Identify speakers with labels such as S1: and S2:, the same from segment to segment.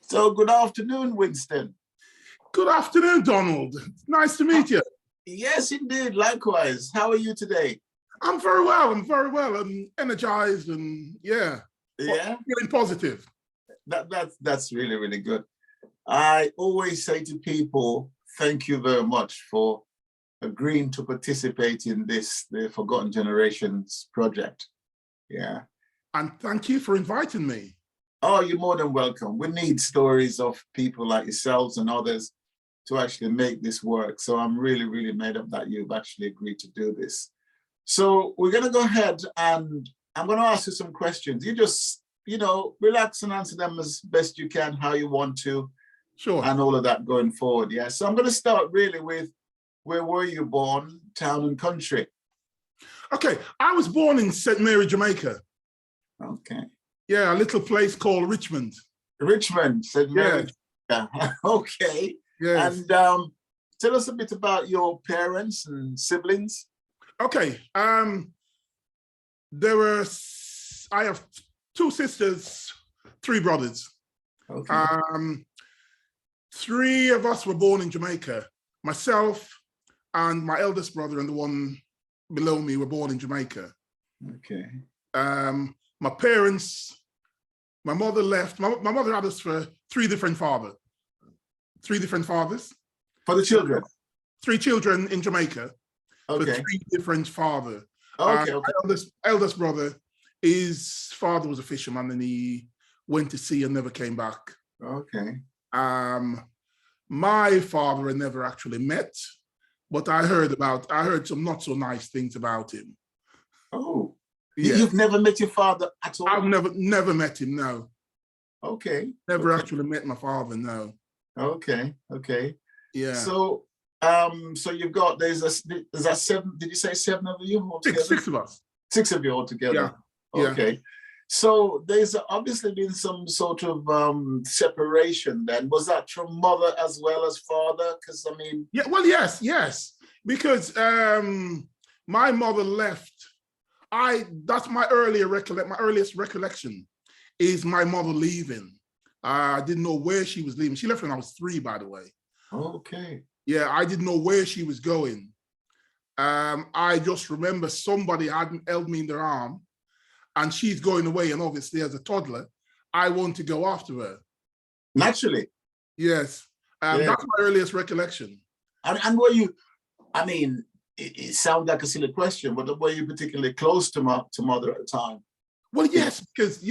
S1: So good afternoon, Winston.
S2: Good afternoon, Donald. Nice to meet you.
S1: Yes, indeed. Likewise. How are you today?
S2: I'm very well. I'm energized and feeling positive.
S1: That's really, really good. I always say to people, thank you very much for agreeing to participate in the Forgotten Generations project. Yeah.
S2: And thank you for inviting me.
S1: Oh, you're more than welcome. We need stories of people like yourselves and others to actually make this work. So I'm really, really made up that you've actually agreed to do this. So we're going to go ahead and I'm going to ask you some questions. You just, relax and answer them as best you can, how you want to.
S2: Sure.
S1: And all of that going forward. Yeah. So I'm going to start really with, where were you born, town and country?
S2: Okay. I was born in St. Mary, Jamaica.
S1: Okay.
S2: Yeah, a little place called Richmond.
S1: Richmond, St. Mary. Yeah. Okay.
S2: Yes.
S1: And tell us a bit about your parents and siblings.
S2: Okay. I have two sisters, three brothers.
S1: Okay.
S2: Three of us were born in Jamaica. Myself and my eldest brother and the one below me were born in Jamaica.
S1: Okay.
S2: My parents, my mother left. My mother had us for three different fathers.
S1: For the children?
S2: Three children in Jamaica.
S1: Okay.
S2: For three different fathers.
S1: Okay.
S2: My eldest brother, his father was a fisherman and he went to sea and never came back.
S1: Okay.
S2: My father I never actually met, but I heard some not so nice things about him.
S1: Oh.
S2: Yeah.
S1: You've never met your father at all?
S2: I've never met him, no.
S1: Okay.
S2: Never actually met my father, no.
S1: Okay. Okay.
S2: Yeah.
S1: So so you've got is that seven, did you say seven of you altogether?
S2: Six of us.
S1: Six of you altogether.
S2: Yeah.
S1: Okay. Yeah. So there's obviously been some sort of separation then. Was that from mother as well as father? Because I mean,
S2: yeah, well, yes. Because my mother left. That's my earliest recollection is my mother leaving. I didn't know where she was leaving. She left when I was 3, by the way.
S1: Okay.
S2: Yeah, I didn't know where she was going. I just remember somebody hadn't held me in their arm and she's going away. And obviously as a toddler, I want to go after her.
S1: Naturally.
S2: Yes. That's my earliest recollection.
S1: And were you, I mean, it sounds like a silly question, but were you particularly close to mother at the time?
S2: Well, yes, because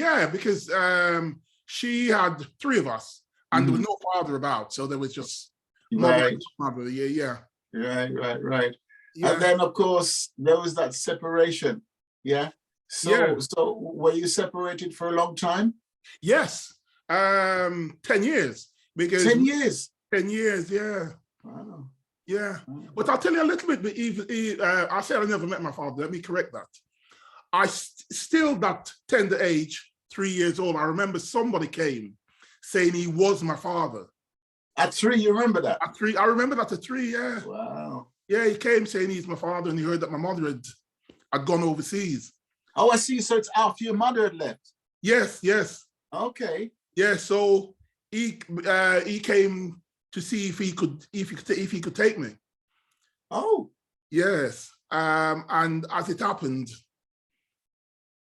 S2: she had 3 of us and there was no father about. So there was just mother and mother. Yeah.
S1: Right.
S2: Yeah.
S1: And then of course there was that separation. Yeah. So were you separated for a long time?
S2: Yes. 10 years. Because
S1: 10 years.
S2: 10 years, yeah.
S1: Wow.
S2: Yeah. But I'll tell you a little bit, but I said I never met my father. Let me correct that. I still that tender age, 3 years old, I remember somebody came saying he was my father.
S1: At 3, you remember that?
S2: At 3, I remember that at 3, yeah.
S1: Wow.
S2: Yeah, he came saying he's my father and he heard that my mother had gone overseas.
S1: Oh, I see. So it's after your mother had left?
S2: Yes.
S1: Okay.
S2: Yeah, so he came to see if he could take me.
S1: Oh.
S2: Yes. And as it happened,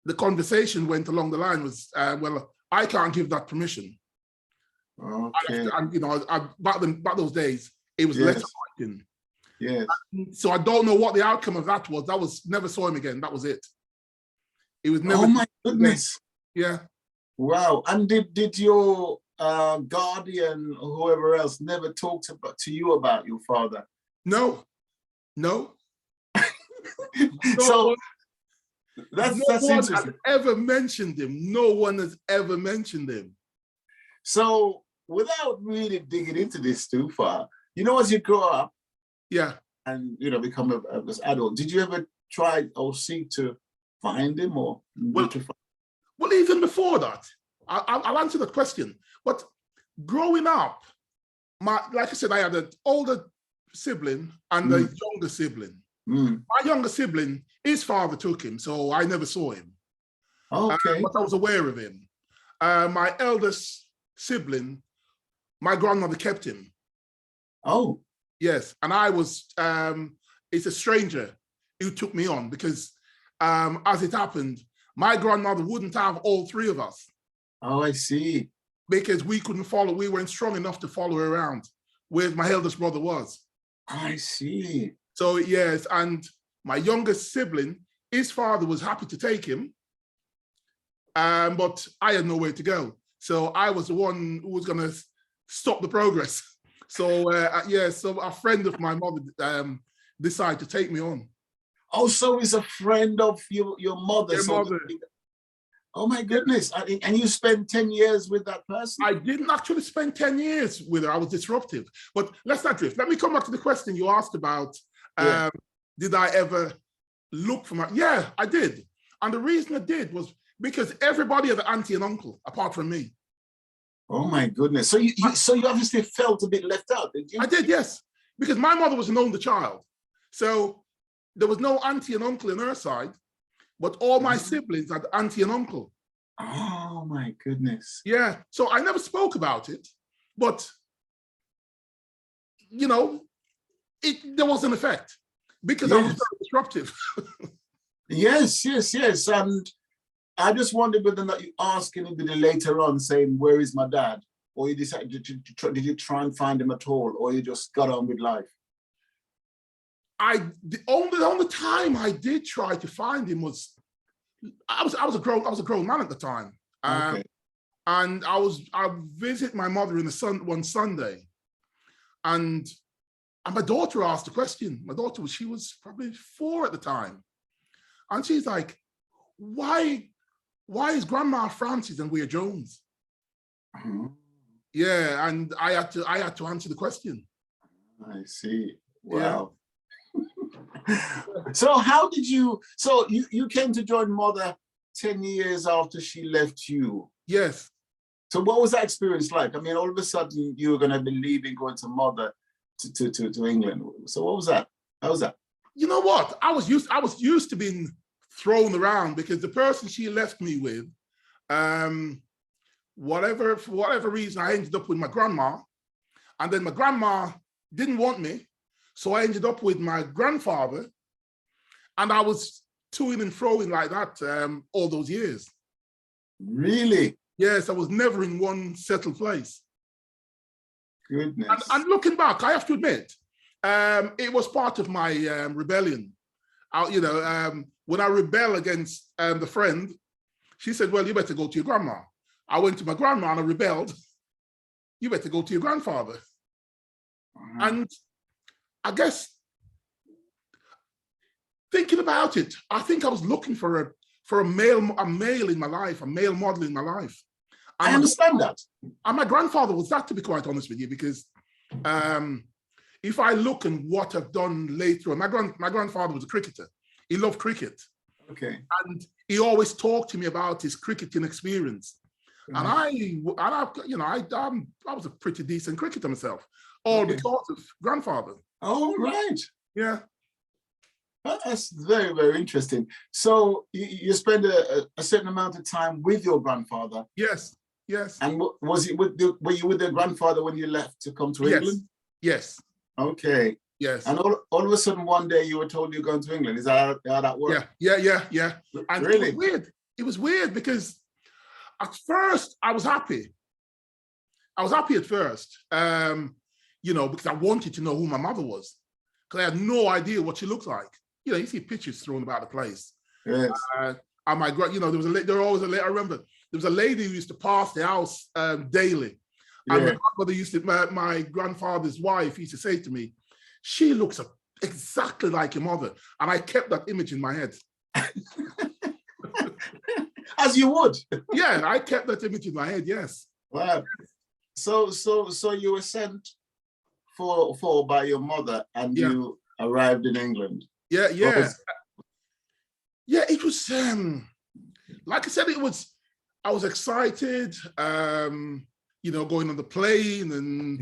S2: the conversation went along the line was, well, I can't give that permission.
S1: Okay.
S2: And back those days, it was letter writing.
S1: Yes.
S2: So I don't know what the outcome of that was. That was never saw him again. That was it. It was never.
S1: Oh my goodness.
S2: Yeah.
S1: Wow. And did your guardian or whoever else never talked to you about your father?
S2: No.
S1: So that's
S2: no one
S1: interesting.
S2: has ever mentioned him. No one has ever mentioned him.
S1: So without really digging into this too far, as you grow up, and become an adult, did you ever try or seek to find him or
S2: well, even before that, I'll answer the question. But growing up, like I said, I had an older sibling and a younger sibling. My younger sibling, his father took him, so I never saw him.
S1: Okay.
S2: But I was aware of him. My eldest sibling my grandmother kept him.
S1: Oh.
S2: Yes, and I was, it's a stranger who took me on because as it happened, my grandmother wouldn't have all three of us.
S1: Oh, I see.
S2: Because we couldn't follow, we weren't strong enough to follow her around where my eldest brother was.
S1: I see.
S2: So yes, and my youngest sibling, his father was happy to take him, but I had nowhere to go. So I was the one who was gonna stop the progress. So yeah, so a friend of my mother decided to take me on.
S1: Oh, so he's a friend of your mother.
S2: Your mother.
S1: Oh my goodness. And you spent 10 years with that person?
S2: I didn't actually spend 10 years with her. I was disruptive. But let's not drift. Let me come back to the question you asked about, did I ever look for my, yeah, I did. And the reason I did was because everybody had an auntie and uncle apart from me.
S1: Oh my goodness. So you obviously felt a bit left out, did you?
S2: I did, yes. Because my mother was an only child. So there was no auntie and uncle on her side, but all my siblings had auntie and uncle.
S1: Oh my goodness.
S2: Yeah, so I never spoke about it, but you know, there was an effect because I was very disruptive.
S1: Yes. And I just wondered whether or not you asked anybody later on saying, where is my dad? Or you decided, did you try and find him at all? Or you just got on with life?
S2: The only time I did try to find him was, I was a grown man at the time.
S1: Okay.
S2: And I visit my mother one Sunday, and my daughter asked a question. My daughter she was probably 4 at the time. And she's like, why is Grandma Francis and we're Jones? Yeah, and I had to answer the question.
S1: I see. Wow. Yeah. So how did you came to join Mother 10 years after she left you?
S2: Yes.
S1: So what was that experience like? I mean, all of a sudden you were going to be leaving, going to Mother to England. So what was that? How was that?
S2: You know what? I was used to being thrown around because the person she left me with, for whatever reason, I ended up with my grandma, and then my grandma didn't want me, so I ended up with my grandfather, and I was toing and froing like that all those years.
S1: Really?
S2: Yes, I was never in one settled place.
S1: Goodness.
S2: And looking back, I have to admit, it was part of my rebellion. When I rebel against the friend, she said, well, you better go to your grandma. I went to my grandma and I rebelled. You better go to your grandfather. And I guess, thinking about it, I think I was looking for a male in my life, a male model in my life. And
S1: I understand that. And
S2: my grandfather was that, to be quite honest with you, because if I look at what I've done later, my grandfather was a cricketer. He loved cricket.
S1: Okay.
S2: And he always talked to me about his cricketing experience. And I was a pretty decent cricketer myself, all because of grandfather.
S1: Oh, right.
S2: Yeah.
S1: That's very, very interesting. So you spend a certain amount of time with your grandfather.
S2: Yes. Yes.
S1: And were you with your grandfather when you left to come to England?
S2: Yes.
S1: Okay.
S2: Yes.
S1: And all of a sudden one day you were told you're going to England. Is that how that worked?
S2: Yeah. And
S1: really?
S2: It was weird. It was weird because at first I was happy. I was happy at first, because I wanted to know who my mother was, because I had no idea what she looked like. You see pictures thrown about the place.
S1: Yes.
S2: And my I remember there was a lady who used to pass the house daily. And my grandmother my grandfather's wife used to say to me, she looks exactly like your mother. And I kept that image in my head.
S1: As you would.
S2: Yeah, I kept that image in my head, yes.
S1: Wow. So you were sent for by your mother and you arrived in England.
S2: Yeah. It was, like I said, I was excited, going on the plane and,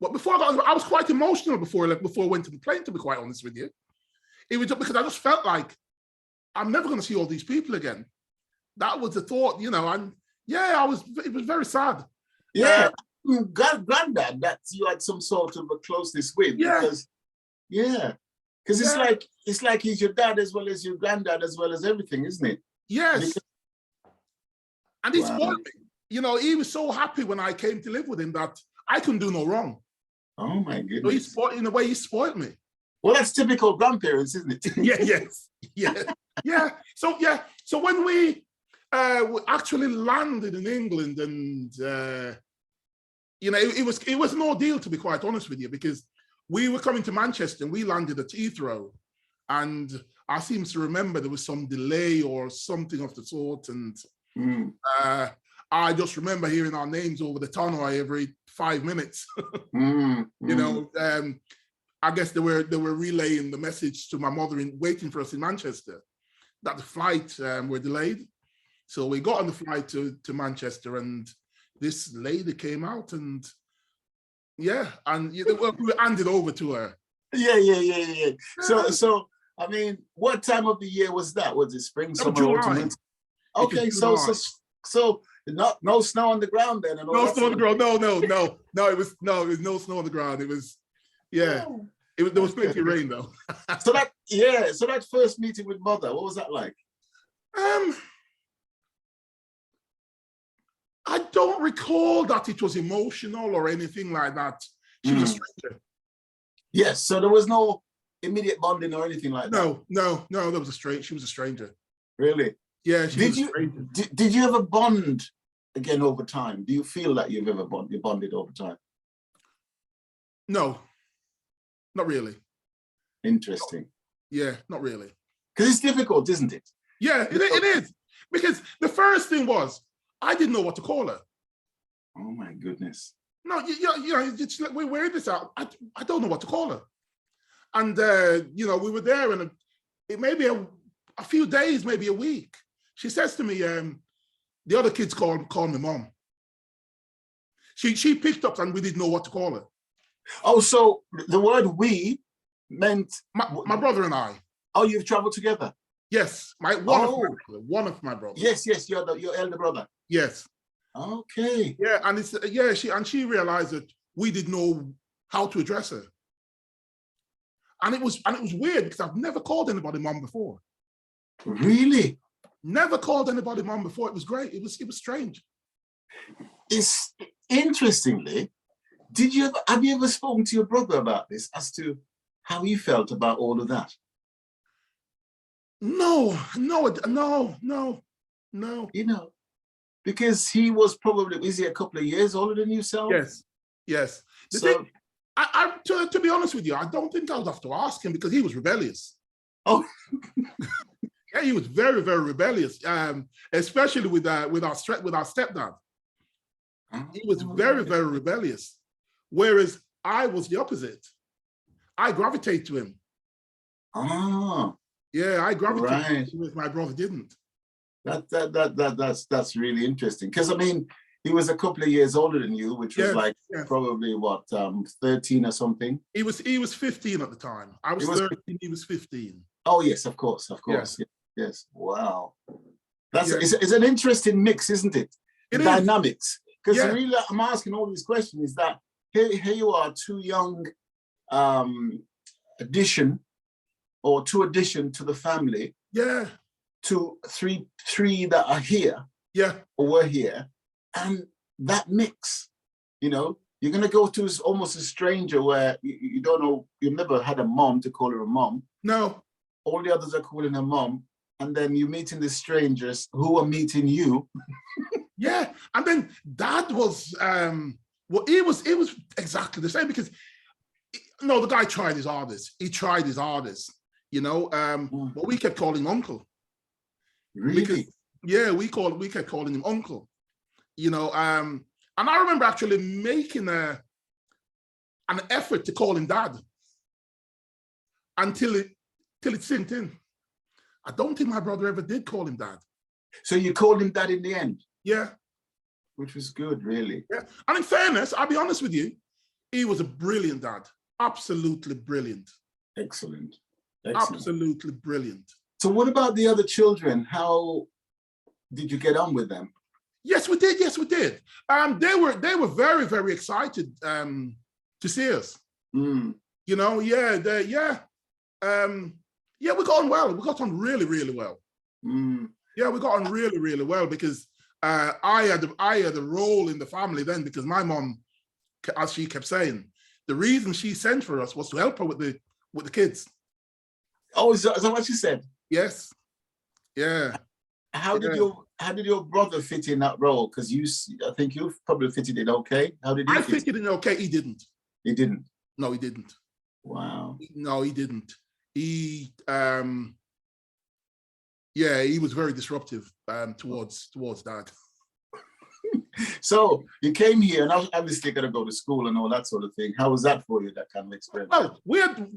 S2: but before I was quite emotional before I went to the plane, to be quite honest with you. It was just because I just felt like I'm never going to see all these people again. That was the thought, it was very sad.
S1: Yeah, granddad, that you had some sort of a closeness with,
S2: Yeah.
S1: because because it's like he's your dad as well as your granddad as well as everything, isn't it?
S2: Yes.
S1: Because,
S2: and he spoiled me. You know, he was so happy when I came to live with him that I couldn't do no wrong.
S1: oh my
S2: So
S1: goodness.
S2: he spoiled, in a way, he spoiled me.
S1: Well, that's typical grandparents, isn't it?
S2: So when we actually landed in England, and you know, it was no deal, to be quite honest with you, because we were coming to Manchester and we landed at Heathrow, and I seem to remember there was some delay or something of the sort, and I just remember hearing our names over the tannoy every 5 minutes. You know, I guess they were relaying the message to my mother waiting for us in Manchester that the flight were delayed. So we got on the flight to Manchester, and this lady came out, and we handed over to her.
S1: Yeah. So I mean, what time of the year was that? Was it spring, summer, autumn, winter? Okay, so no snow on the ground then. And all
S2: no snow on the ground. No. It was no snow on the ground. It was there was plenty of rain though.
S1: So that first meeting with mother, what was that like?
S2: I don't recall that it was emotional or anything like that. She was a stranger.
S1: Yes, so there was no immediate bonding or anything like that.
S2: No, there was she was a stranger.
S1: Really?
S2: Yeah, she was a
S1: stranger. Did you ever bond again over time? Do you feel that you've ever bonded over time?
S2: No, not really.
S1: Interesting.
S2: Yeah, not really.
S1: Because it's difficult, isn't it?
S2: Yeah, it is. Because the first thing was, I didn't know what to call her.
S1: Oh my goodness.
S2: No, it's like, we're in this out. I don't know what to call her. And, we were there, and it may be a few days, maybe a week. She says to me, the other kids call me mom. She picked up and we didn't know what to call her.
S1: Oh, so the word we meant...
S2: My brother and I.
S1: Oh, you've traveled together?
S2: Yes, one of my brothers.
S1: Yes, your elder brother.
S2: Yes.
S1: Okay.
S2: Yeah, and she realized that we didn't know how to address her. And it was weird because I've never called anybody mom before.
S1: Really?
S2: Never called anybody mom before. It was great. It was strange.
S1: It's interestingly, have you ever spoken to your brother about this as to how he felt about all of that?
S2: No.
S1: You know, because he was probably, is he a couple of years older than yourself?
S2: Yes. To be honest with you, I don't think I would have to ask him because he was rebellious.
S1: Oh.
S2: Yeah, he was very, very rebellious, especially with our stepdad. He was very, very rebellious. Whereas I was the opposite. I gravitate to him.
S1: Ah.
S2: Yeah, I gravitated to him, my brother didn't.
S1: That's really interesting. Because I mean, he was a couple of years older than you, which was probably what, 13 or something?
S2: He was 15 at the time. I was 13, he was 15.
S1: Oh yes, of course. Yes. Wow. It's an interesting mix, isn't it? The dynamics. Because really, I'm asking all these questions is that here you are, two young addition to the family.
S2: Yeah.
S1: To three that are here.
S2: Yeah.
S1: Or were here. And that mix, you're going to go to almost a stranger where you don't know, you've never had a mom to call her a mom.
S2: No.
S1: All the others are calling her mom. And then you're meeting the strangers who are meeting you.
S2: Yeah. And then dad was, it was exactly the same because, the guy tried his hardest. He tried his hardest, but we kept calling him uncle.
S1: Really?
S2: Because, we kept calling him uncle. And I remember actually making an effort to call him dad until it sinked in. I don't think my brother ever did call him dad.
S1: So you called him dad in the end?
S2: Yeah.
S1: Which was good, really.
S2: Yeah. And in fairness, I'll be honest with you, he was a brilliant dad. Absolutely brilliant.
S1: Excellent.
S2: Absolutely brilliant.
S1: So what about the other children? How did you get on with them?
S2: Yes, we did. Yes, we did. They were very, very excited to see us.
S1: Mm.
S2: You know, yeah, we got on well. We got on really, really well.
S1: Mm.
S2: Yeah, we got on really, really well because I had a role in the family then, because my mom, as she kept saying, the reason she sent for us was to help her with the kids.
S1: Oh, is that what you said?
S2: Yes. Yeah.
S1: How did your brother fit in that role? Because I think you probably fitted in okay. How did he?
S2: I fitted in okay. He didn't.
S1: He didn't.
S2: No, he didn't.
S1: Wow.
S2: No, he didn't. He yeah, he was very disruptive towards that.
S1: So you came here and obviously got to go to school and all that sort of thing. How was that for you, that kind of experience?
S2: Well,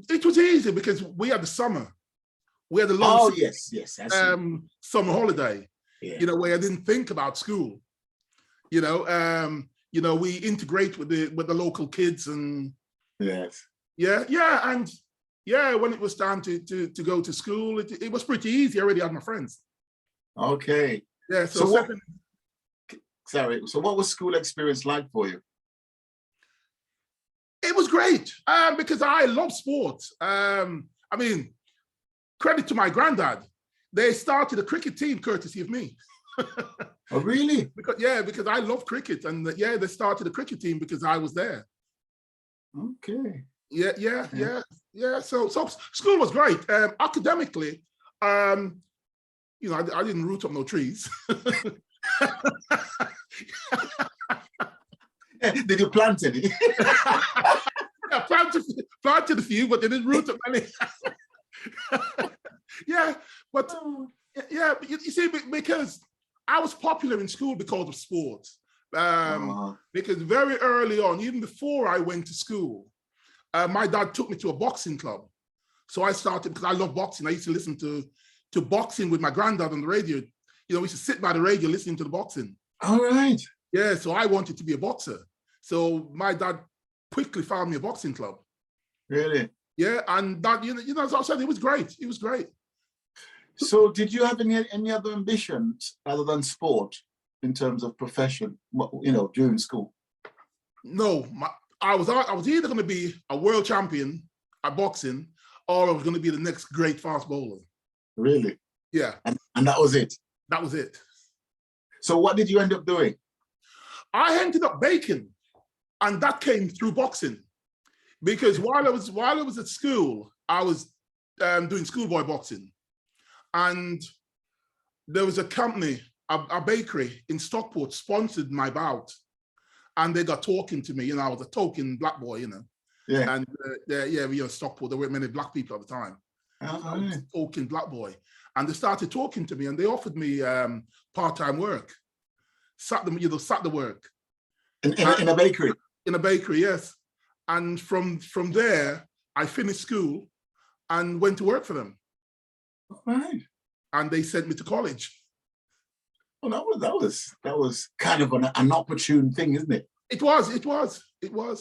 S2: it was easy because we had the summer. We had a long
S1: yes.
S2: summer holiday,
S1: Yeah.
S2: you know, where I didn't think about school. You know, we integrate with the local kids and
S1: Yes.
S2: and when it was time to go to school, it was pretty easy. I already had my friends.
S1: Okay.
S2: Yeah.
S1: So what was school experience like for you?
S2: It was great because I love sports. I mean, credit to my granddad. They started a cricket team courtesy of me.
S1: Oh, really?
S2: Because I love cricket, and they started a cricket team because I was there.
S1: Okay.
S2: Yeah. So school was great. Academically, you know, I didn't root up no trees.
S1: Did you plant any?
S2: Yeah, planted a few, but they didn't root up any. Yeah, but you see, because I was popular in school because of sports. Because very early on, even before I went to school, my dad took me to a boxing club. So I started, because I love boxing. I used to listen to boxing with my granddad on the radio. You know, we used to sit by the radio listening to the boxing.
S1: All right.
S2: Yeah, so I wanted to be a boxer. So my dad quickly found me a boxing club.
S1: Really?
S2: Yeah, and that, you know, as I said, it was great. It was great.
S1: So did you have any other ambitions other than sport in terms of profession, you know, during school?
S2: No, I was either going to be a world champion at boxing, or I was going to be the next great fast bowler.
S1: Really?
S2: Yeah.
S1: And that was it? That
S2: was it.
S1: So what did you end up doing?
S2: I ended up baking, and that came through boxing. Because while I was at school, I was doing schoolboy boxing. And there was a company, a bakery in Stockport sponsored my bout. And they got talking to me, you know, I was a token black boy, you know.
S1: Yeah.
S2: And we were Stockport, there weren't many black people at the time. So I was a token black boy. And they started talking to me, and they offered me part-time work. Saturday work.
S1: In a bakery?
S2: In a bakery, yes. And from there, I finished school and went to work for them.
S1: All right.
S2: And they sent me to college.
S1: Well, that was kind of an opportune thing, isn't it?
S2: It was,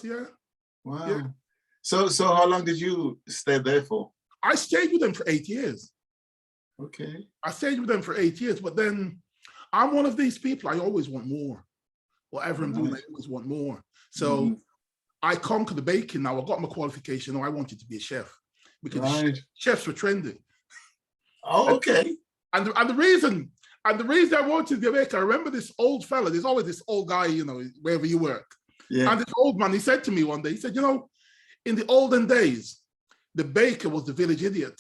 S2: yeah.
S1: Wow.
S2: Yeah.
S1: So how long did you stay there for?
S2: I stayed with them for 8 years.
S1: Okay.
S2: I stayed with them for 8 years, but then I'm one of these people, I always want more. Whatever I'm doing, I always want more. So I conquered the baking now. I got my qualification. I wanted to be a chef because chefs were trendy.
S1: Oh, okay.
S2: And the reason I wanted to be a baker, I remember this old fella, there's always this old guy, you know, wherever you work.
S1: Yeah.
S2: And this old man, he said to me one day, he said, you know, in the olden days, the baker was the village idiot.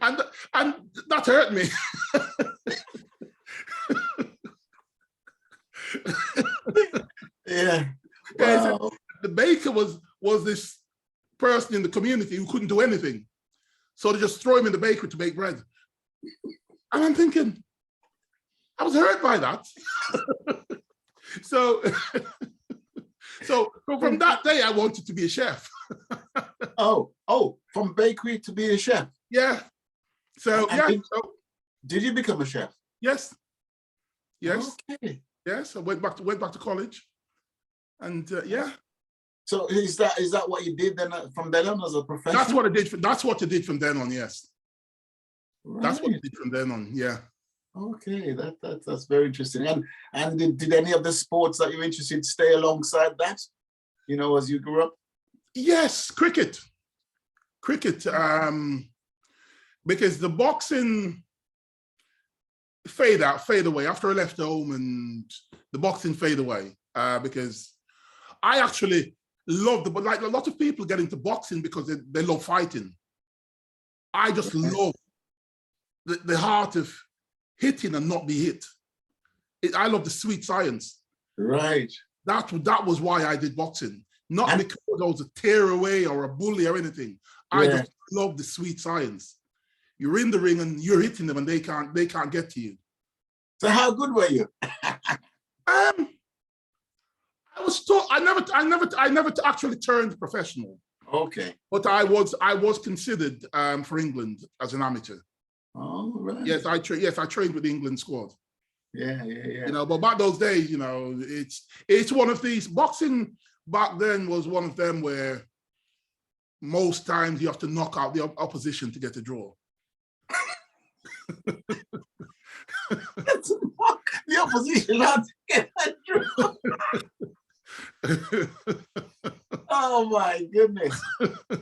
S2: and that hurt me.
S1: Yeah.
S2: Wow. The baker was this person in the community who couldn't do anything. So they just throw him in the bakery to bake bread. And I'm thinking, I was hurt by that. So from that day, I wanted to be a chef.
S1: From bakery to be a chef?
S2: Yeah.
S1: Did you become a chef?
S2: Yes.
S1: Okay.
S2: Yes, I went back to college. And yeah.
S1: So is that what you did then from then on as a profession?
S2: That's what I did from then on, yes. That's what I
S1: Right.
S2: did from then on. Yeah.
S1: Okay, that's very interesting. And did any of the sports that you're interested in stay alongside that, as you grew up?
S2: Yes, cricket. Cricket. Because the boxing fade away after I left home, and the boxing fade away because I actually love but like a lot of people get into boxing because they love fighting. I just love the heart of hitting and not be hit. I love the sweet science.
S1: Right.
S2: That was why I did boxing, not because I was a tearaway or a bully or anything. I just love the sweet science. You're in the ring and you're hitting them and they can't get to you.
S1: So how good were you?
S2: I was taught. I never actually turned professional.
S1: Okay.
S2: But I was considered for England as an amateur.
S1: Oh, right.
S2: Yes, I trained with the England squad.
S1: Yeah.
S2: But back those days, it's one of these. Boxing back then was one of them where most times you have to knock out the opposition to get a draw.
S1: To knock the opposition out to get a draw. Oh my goodness.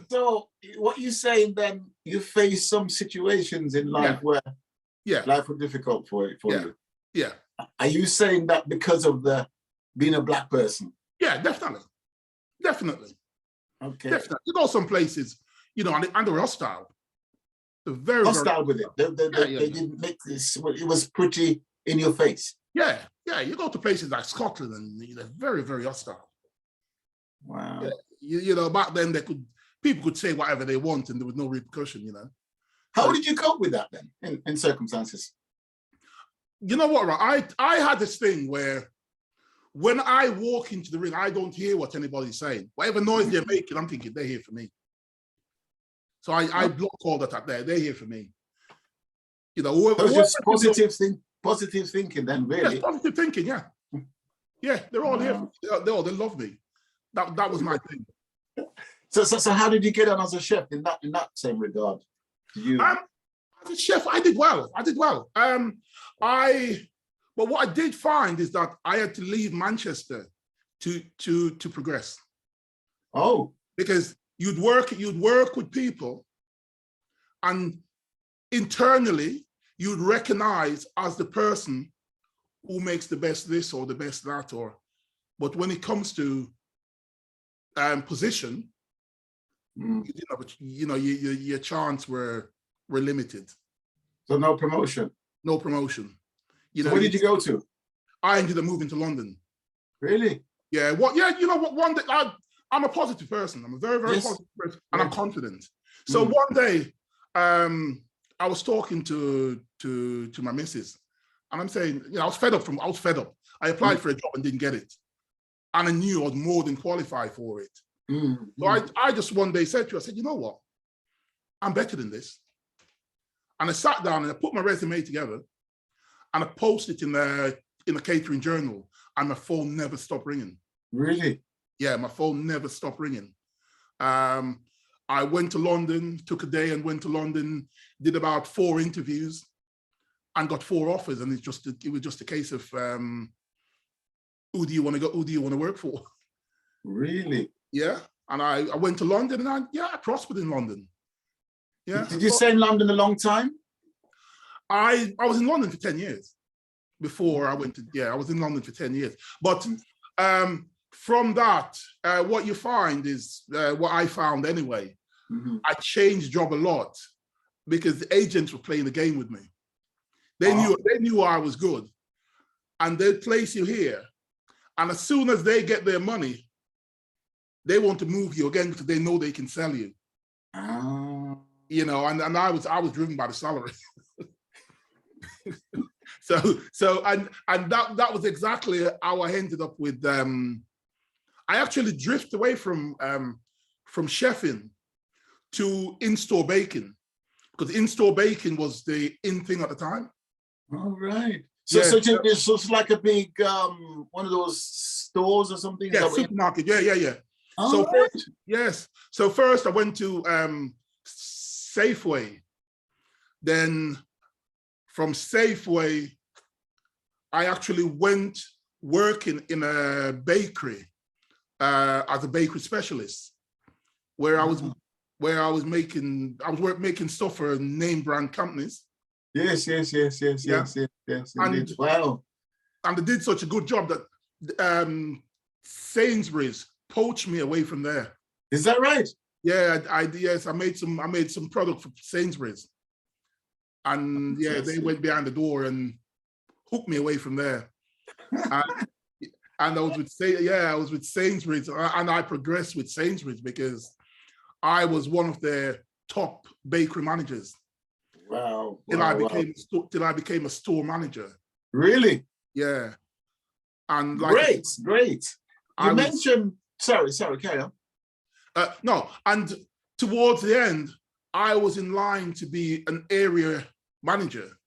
S1: So what you're saying then, you face some situations in life where life was difficult for you.
S2: Yeah.
S1: Are you saying that because of being a black person?
S2: Yeah, definitely.
S1: Okay.
S2: Definitely. You go some places, and they're hostile. They're very
S1: hostile with it. They didn't make this. It was pretty in your face.
S2: Yeah. You go to places like Scotland and they're very, very hostile.
S1: Wow.
S2: Back then people could say whatever they want and there was no repercussion.
S1: How did you cope with that then in circumstances?
S2: You know what, right? I had this thing where when I walk into the ring, I don't hear what anybody's saying. Whatever noise they're making, I'm thinking they're here for me. So I block all that up there. They're here for me.
S1: So just positive thinking then, really.
S2: Yes, positive thinking, yeah. Yeah, they're all here. They love me. That was my thing.
S1: So how did you get on as a chef in that same regard?
S2: As a chef, I did well. But what I did find is that I had to leave Manchester to progress.
S1: Oh.
S2: Because you'd work with people, and internally you'd recognize as the person who makes the best this or the best that, but when it comes to position, you didn't have your chance were limited.
S1: So no promotion.
S2: No promotion.
S1: So where did you go to?
S2: I ended up moving to London.
S1: Really?
S2: Yeah. One day I'm a positive person. I'm a very, very positive person, and I'm confident. So one day, I was talking to my missus, and I'm saying, I was fed up. I applied for a job and didn't get it, and I knew I was more than qualified for it. So I just one day said to her, I said, you know what? I'm better than this. And I sat down and I put my resume together, and I posted it in a catering journal, and my phone never stopped ringing.
S1: Really?
S2: Yeah, my phone never stopped ringing. I went to London, took a day and went to London, did about 4 interviews and got 4 offers. And it was just a case of, who do you want to go? Who do you want to work for?
S1: Really?
S2: Yeah. And I went to London and I prospered in London. Yeah.
S1: Did you stay in London a long time?
S2: I was in London for 10 years before I went to, I was in London for 10 years. But from that, what you find is, what I found anyway, I changed job a lot because the agents were playing the game with me. They knew I was good, and they'd place you here. And as soon as they get their money, they want to move you again because they know they can sell you.
S1: Oh.
S2: And I was driven by the salary. So that was exactly how I ended up with. I actually drifted away from chefing to in-store baking, because in-store baking was the in thing at the time.
S1: All right. So it's like a big one of those stores or something.
S2: Yeah, supermarket. Yeah.
S1: So right.
S2: So first I went to Safeway. Then from Safeway, I actually went working in a bakery as a bakery specialist, where I was making stuff for name brand companies.
S1: Yes.
S2: And,
S1: wow.
S2: And they did such a good job that Sainsbury's poached me away from there.
S1: Is that right?
S2: Yeah, I made some product for Sainsbury's. And yeah, they went behind the door and hooked me away from there. And I was with Sainsbury's, and I progressed with Sainsbury's because I was one of their top bakery managers.
S1: Wow.
S2: Till I became a store manager.
S1: Really?
S2: Yeah. And like
S1: great. You mentioned sorry, carry on.
S2: No, and towards the end, I was in line to be an area manager.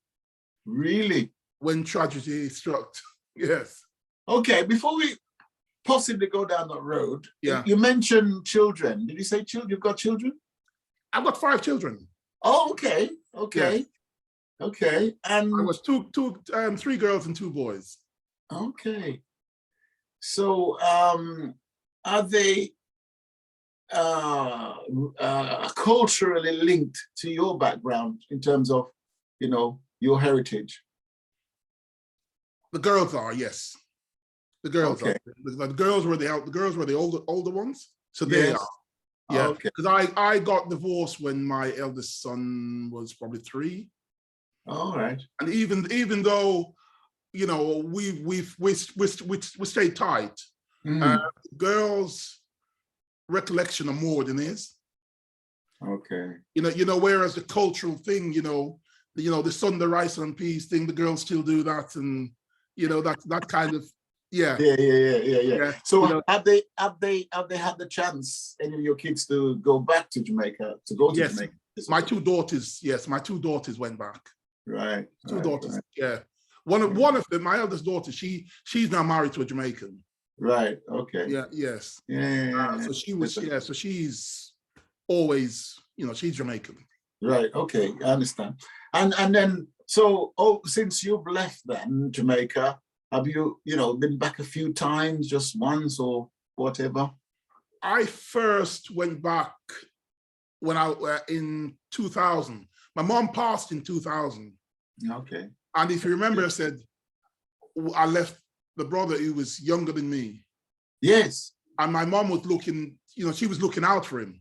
S1: Really?
S2: When tragedy struck. Yes.
S1: Okay, before we possibly go down that road,
S2: yeah,
S1: you mentioned children. Did you say children? You've got children?
S2: I've got 5 children.
S1: Oh, okay. Yeah. Okay. And
S2: I was 3 girls and 2 boys.
S1: Okay. So are they culturally linked to your background in terms of, your heritage?
S2: The girls are, yes. The girls are. The girls were the older ones, so they are. Yeah, because I got divorced when my eldest son was probably 3.
S1: All right.
S2: And even though, we stayed tight, girls' recollection are more than his.
S1: Okay.
S2: Whereas the cultural thing, the Sunday rice and peas thing, the girls still do that, and that kind of Yeah.
S1: So have they had the chance, any of your kids, to go back to Jamaica, to go to Jamaica?
S2: My 2 daughters, my 2 daughters went back.
S1: Right.
S2: 2 daughters, yeah. One of them, my eldest daughter, she's now married to a Jamaican.
S1: Right. Okay.
S2: Yeah. Yes.
S1: Yeah.
S2: So she was. So she's always, she's Jamaican.
S1: Right. Okay. I understand. And then since you've left then Jamaica, have you been back a few times, just once or whatever?
S2: I first went back when in 2000. My mom passed in 2000.
S1: Okay.
S2: And if you remember, I said I left the brother who was younger than me.
S1: Yes.
S2: And my mom was looking, she was looking out for him.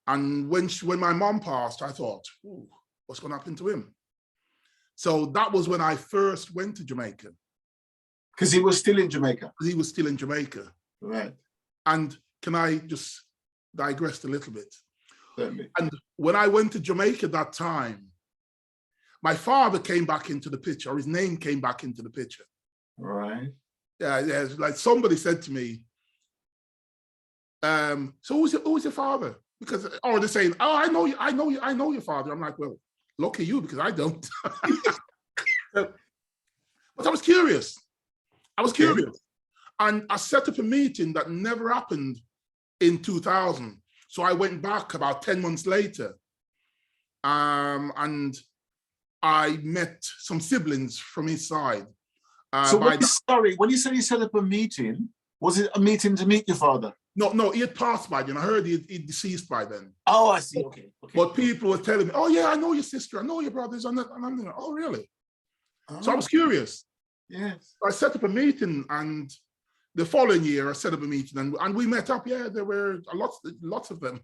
S2: And when my mom passed, I thought, what's going to happen to him? So that was when I first went to Jamaica.
S1: Because he was still in Jamaica.
S2: He was still in Jamaica.
S1: Right.
S2: And can I just digress a little bit?
S1: Certainly. And
S2: when I went to Jamaica that time, my father came back into the picture, or his name came back into the picture.
S1: Right.
S2: Yeah. Like somebody said to me, so who's your father? Because, or they're saying, oh, I know your father. I'm like, well, lucky you, because I don't. But I was curious. And I set up a meeting that never happened in 2000. So I went back about 10 months later. And I met some siblings from his side.
S1: When you said you set up a meeting, was it a meeting to meet your father?
S2: No, he had passed by then. I heard he deceased by then.
S1: Oh, I see. Okay.
S2: But people were telling me, oh yeah, I know your sister, I know your brothers. And I'm like, oh, really? Oh. So I was curious.
S1: Yes.
S2: I set up a meeting, and the following year I set up a meeting, and we met up. Yeah, there were lots of them.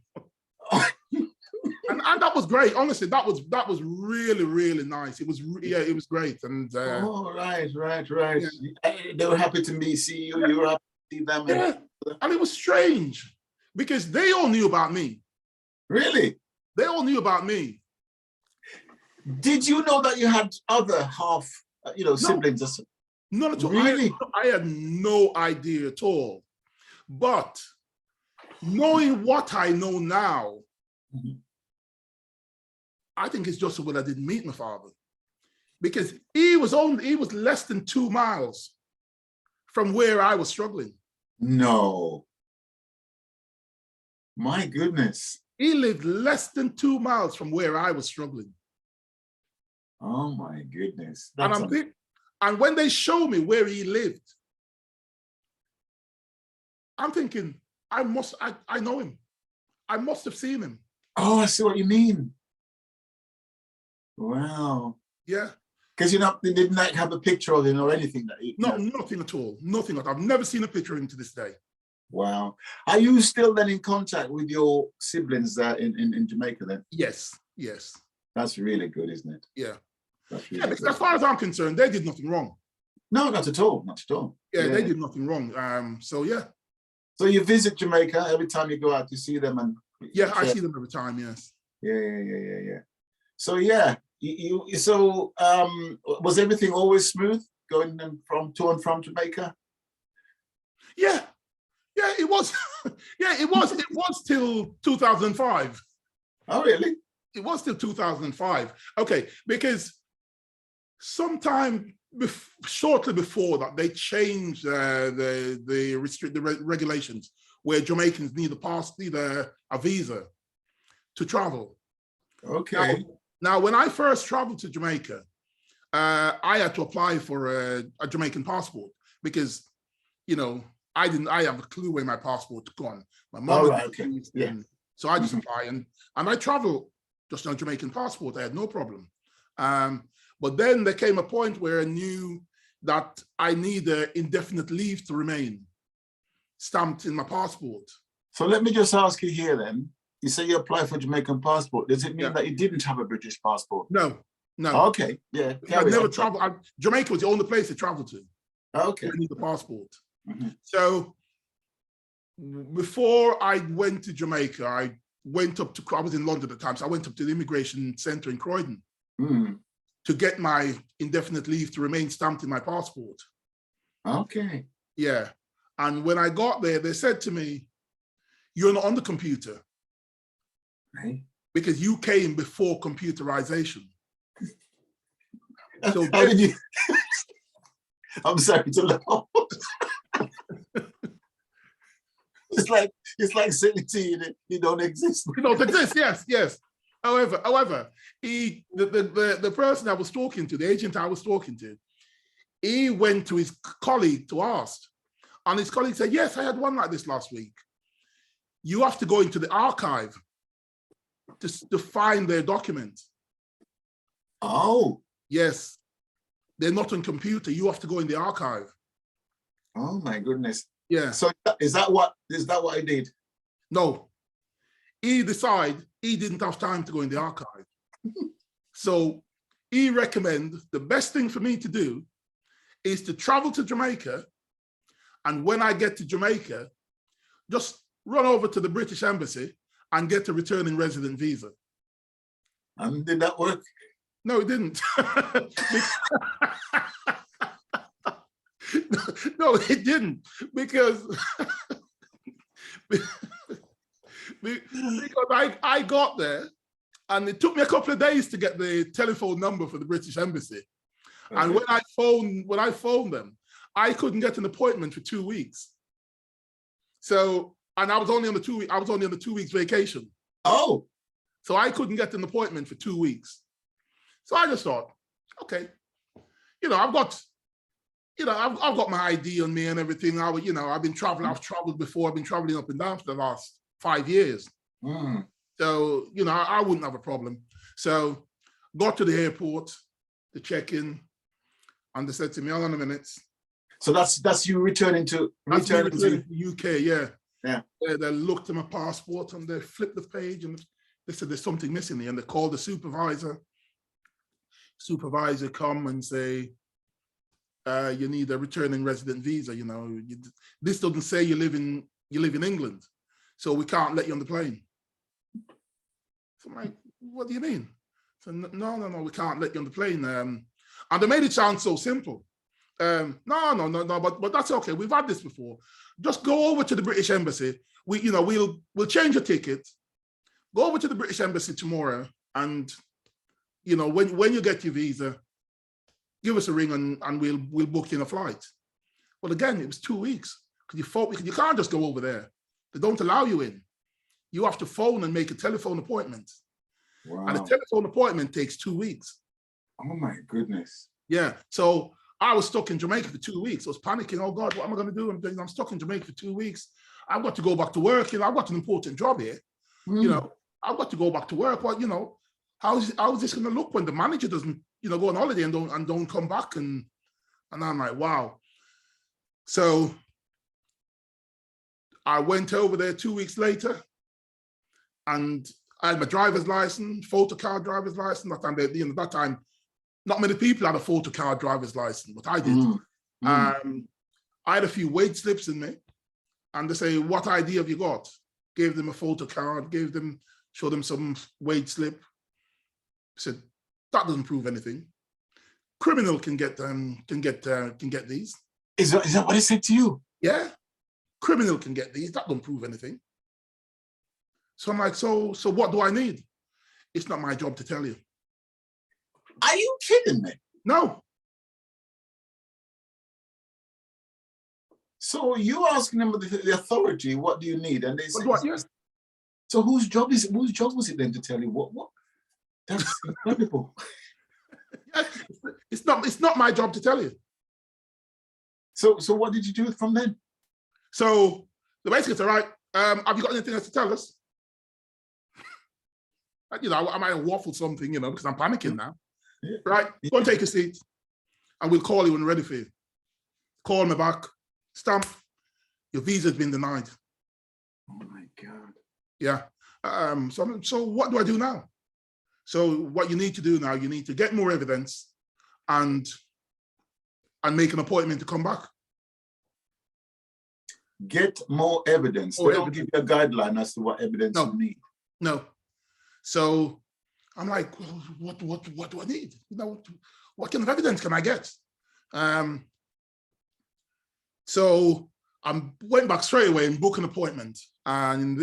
S2: and that was great. Honestly, that was really, really nice. It was great. And
S1: right. Yeah. They were happy to see you. You were happy to see them.
S2: Yeah. And it was strange because they all knew about me.
S1: Really?
S2: They all knew about me.
S1: Did you know that you had other half, siblings?
S2: None at all.
S1: Really?
S2: I had no idea at all. But knowing what I know now, I think it's just so good I didn't meet my father, because he was less than 2 miles from where I was struggling.
S1: No. My goodness.
S2: He lived less than 2 miles from where I was struggling.
S1: Oh my goodness.
S2: And
S1: That's
S2: I'm thinking, and when they show me where he lived, I'm thinking, I know him. I must have seen him.
S1: oh, I see what you mean. Wow.
S2: Yeah.
S1: Because they didn't like have a picture of him or anything that
S2: No, nothing at all. Nothing at all. I've never seen a picture of him to this day.
S1: Wow. Are you still then in contact with your siblings in Jamaica then?
S2: Yes, yes.
S1: That's really good, isn't it?
S2: Yeah.
S1: That's really
S2: Yeah, because
S1: good.
S2: as far as I'm concerned, they did nothing wrong.
S1: No, not at all. Not at all.
S2: Yeah, they did nothing wrong. So yeah.
S1: So you visit Jamaica every time you go out, you see them and
S2: yeah, I see them every time, yes.
S1: Yeah. So yeah, was everything always smooth going to and from Jamaica?
S2: Yeah, it was. Yeah, it was till 2005.
S1: Oh, really?
S2: It was till 2005. Okay, because sometime shortly before that, they changed the regulations where Jamaicans need a visa to travel.
S1: Okay.
S2: Now, when I first traveled to Jamaica, I had to apply for a Jamaican passport because, I have a clue where my passport had gone. My mom, so I just apply and I traveled just on a Jamaican passport. I had no problem. But then there came a point where I knew that I need indefinite leave to remain stamped in my passport.
S1: So let me just ask you here then. You say you apply for a Jamaican passport. Does it mean that you didn't have a British passport?
S2: No.
S1: Okay, yeah.
S2: I never traveled. Jamaica was the only place to travel to.
S1: Okay.
S2: I need the passport. So before I went to Jamaica, I was in London at the time, so I went up to the immigration center in Croydon to get my indefinite leave to remain stamped in my passport.
S1: Okay.
S2: Yeah. And when I got there, they said to me, "You're not on the computer."
S1: Right.
S2: Because you came before computerization. So
S1: how did you? I'm sorry to laugh. It's like saying to you that you don't exist.
S2: You don't exist. Yes. However, the person I was talking to, the agent I was talking to, he went to his colleague to ask, and his colleague said, "Yes, I had one like this last week. You have to go into the archive to find their document."
S1: Oh.
S2: Yes. They're not on computer. You have to go in the archive.
S1: Oh my goodness.
S2: Yeah.
S1: So is that what I did?
S2: No. He decided he didn't have time to go in the archive. So he recommended the best thing for me to do is to travel to Jamaica. And when I get to Jamaica, just run over to the British Embassy and get a returning resident visa.
S1: And did that work?
S2: No, it didn't. No, it didn't, because I got there and it took me a couple of days to get the telephone number for the British Embassy. Okay. And when I phoned them, I couldn't get an appointment for 2 weeks. So, and I was only on the 2 weeks vacation.
S1: Oh.
S2: So I couldn't get an appointment for 2 weeks. So I just thought, okay, I've got my ID on me and everything. I've been traveling. I've traveled before. I've been traveling up and down for the last 5 years. So, I wouldn't have a problem. So got to the airport to check in, and they said to me, "Hold on a minute."
S1: So that's you returning to
S2: the UK, yeah.
S1: Yeah.
S2: They looked at my passport and they flipped the page and they said there's something missing here, and they called the supervisor. Supervisor come and say, you need a returning resident visa. This doesn't say you live in England, so we can't let you on the plane. So I'm like, what do you mean? So no, we can't let you on the plane. And they made it sound so simple. No, but that's okay. We've had this before. Just go over to the British Embassy. We'll change your ticket. Go over to the British Embassy tomorrow, and when you get your visa, give us a ring and we'll book you in a flight. Well, again, it was 2 weeks because you can't just go over there. They don't allow you in. You have to phone and make a telephone appointment.
S1: Wow.
S2: And a telephone appointment takes 2 weeks.
S1: Oh my goodness.
S2: Yeah. So I was stuck in Jamaica for 2 weeks. I was panicking. Oh God, what am I going to do? I'm stuck in Jamaica for 2 weeks. I've got to go back to work. You know, I've got an important job here. You know, I've got to go back to work. Well, you know, how is this going to look when the manager doesn't, you know, go on holiday and don't come back? And I'm like, wow. So I went over there 2 weeks later, and I had my driver's license, photo card driver's license. That time, not many people had a photo card driver's license, but I did. I had a few wage slips in me, and they say, "What ID have you got?" Gave them a photo card, showed them some wage slip. Said, "That doesn't prove anything. Criminal can get these."
S1: Is that what they said to you?
S2: Yeah, criminal can get these. That don't prove anything. So I'm like, so what do I need? It's not my job to tell you.
S1: Are you kidding me?
S2: No.
S1: So you asking them the authority, what do you need? And they say,
S2: yes.
S1: So whose job was it then to tell you what? That's incredible.
S2: It's not my job to tell you.
S1: So what did you do from then?
S2: So the basically said, right, have you got anything else to tell us? You know, I might waffle something, you know, because I'm panicking now. Yeah. Right, go and take a seat, and we'll call you when we're ready for you. Call me back, stamp, your visa's been denied.
S1: Oh my God.
S2: Yeah. So what do I do now? So what you need to do now, you need to get more evidence and make an appointment to come back.
S1: Get more evidence. They don't give you a guideline as to what evidence you need.
S2: No. So I'm like, well, what do I need? You know, what kind of evidence can I get? So I went back straight away and booked an appointment. And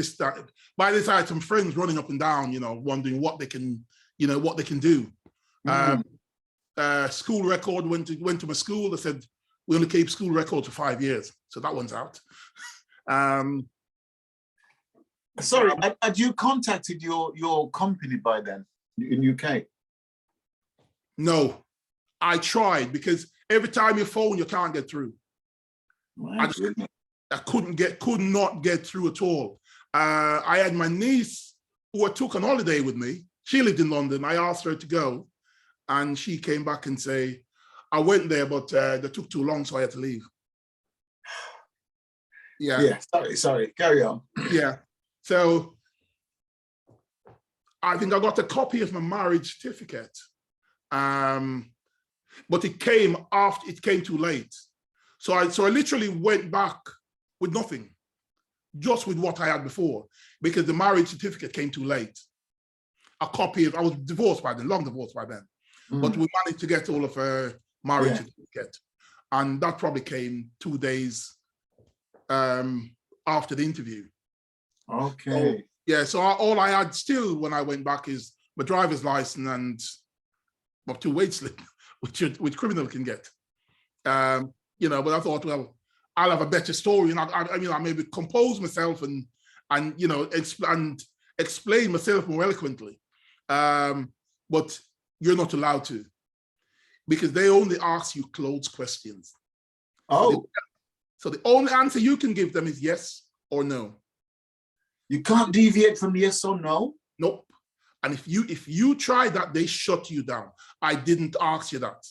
S2: by this I had some friends running up and down, you know, wondering what they can do. School record went to my school. They said, we only keep school records for 5 years. So that one's out.
S1: Sorry, had you contacted your company by then in UK?
S2: No, I tried, because every time you phone, you can't get through. I could not get through at all. I had my niece who I took on holiday with me. She lived in London. I asked her to go, and she came back and say, I went there, but they took too long, so I had to leave. Yeah.
S1: Yeah, sorry, carry on.
S2: Yeah. So I think I got a copy of my marriage certificate, but it came too late. So I literally went back with nothing, just with what I had before, because the marriage certificate came too late. A copy I was divorced by then, long divorced by then, but we managed to get all of her marriage certificate, and that probably came 2 days after the interview.
S1: Okay.
S2: So all I had still when I went back is my driver's license and my 2 wage slip, which criminal can get. You know, but I thought, well, I'll have a better story, and I maybe compose myself and you know, explain myself more eloquently. But you're not allowed to, because they only ask you closed questions.
S1: Oh.
S2: So the only answer you can give them is yes or no.
S1: You can't deviate from yes or no?
S2: Nope. And if you try that, they shut you down. I didn't ask you that.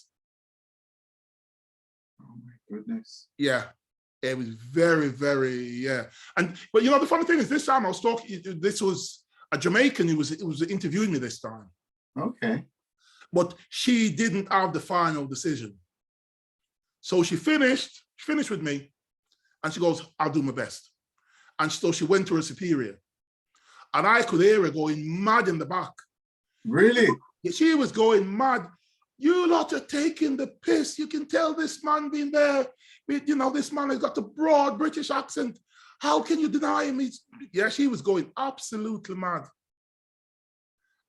S1: Oh my goodness.
S2: Yeah. It was very, very, yeah. But you know, the funny thing is, this time I was talking, this was a Jamaican who was interviewing me this time.
S1: Okay.
S2: But she didn't have the final decision. So she finished with me, and she goes, I'll do my best. And so she went to her superior, and I could hear her going mad in the back.
S1: Really?
S2: She was going mad. You lot are taking the piss. You can tell this man being there. You know, this man has got a broad British accent. How can you deny him? Yeah, she was going absolutely mad.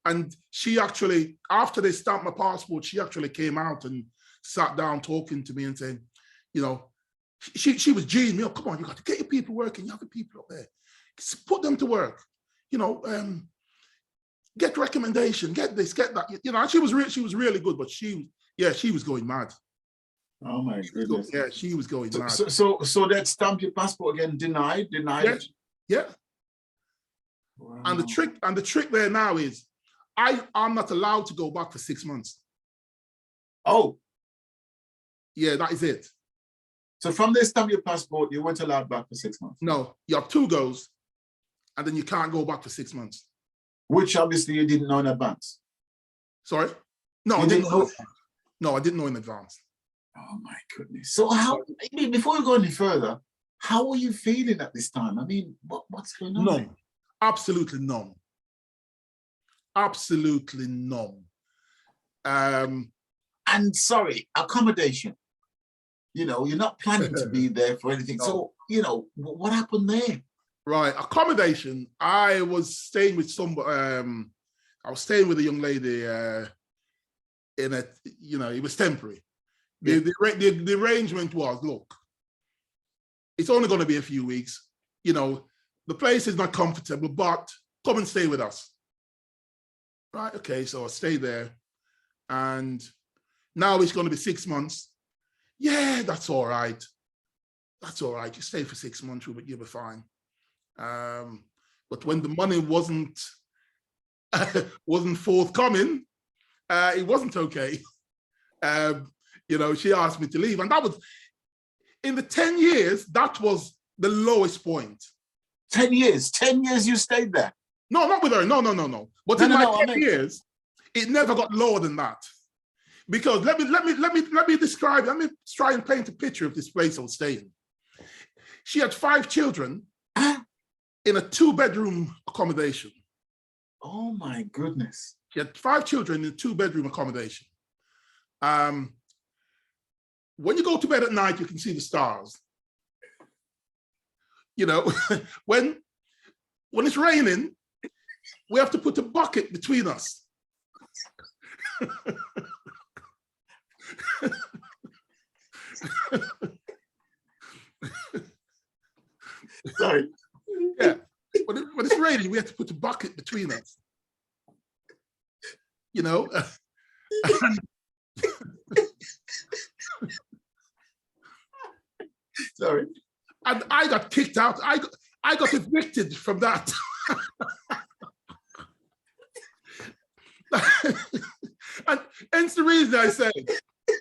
S2: And she actually, after they stamped my passport, she actually came out and sat down talking to me and saying, you know, she was geeing me up. Come on, you got to get your people working. You have the people up there. Put them to work. You know, get recommendation, get this, get that. You know, and she was really good, but she was going mad.
S1: Oh my goodness.
S2: Yeah, she was going mad.
S1: So that stamp your passport again, denied.
S2: Yeah.
S1: Wow.
S2: And the trick there now is I'm not allowed to go back for 6 months.
S1: Oh.
S2: Yeah, that is it.
S1: So from they stamp your passport, you weren't allowed back for 6 months?
S2: No, you have 2 goes, and then you can't go back for 6 months.
S1: Which obviously you didn't know in advance.
S2: Sorry? No, I didn't know. No, I didn't know in advance.
S1: Oh my goodness. So how, I mean, before we go any further, how were you feeling at this time? I mean, what's going on?
S2: Numb. Absolutely numb. Absolutely numb.
S1: And sorry, accommodation. You know, you're not planning to be there for anything. No. So, you know, what happened there?
S2: Right, accommodation. I was staying with I was staying with a young lady in a, you know, it was temporary. Yeah. The arrangement was, look, it's only going to be a few weeks. You know, the place is not comfortable, but come and stay with us. Right, okay, so I stayed there. And now it's going to be 6 months. Yeah, that's all right. That's all right. You stay for 6 months, you'll be fine. But when the money wasn't forthcoming, it wasn't okay. You know, she asked me to leave, and that was in the 10 years. That was the lowest point.
S1: 10 years. 10 years you stayed there.
S2: No, not with her. No. But in my 10 years, it never got lower than that. Because let me describe. Let me try and paint a picture of this place I was staying. She had 5 children in a 2-bedroom accommodation.
S1: Oh my goodness.
S2: She had 5 children in a 2-bedroom accommodation. When you go to bed at night, you can see the stars. You know, when it's raining, we have to put a bucket between us.
S1: Sorry.
S2: Yeah. When it's raining, we have to put a bucket between us. You know?
S1: Sorry.
S2: And I got kicked out. I got evicted from that. And hence the reason I say,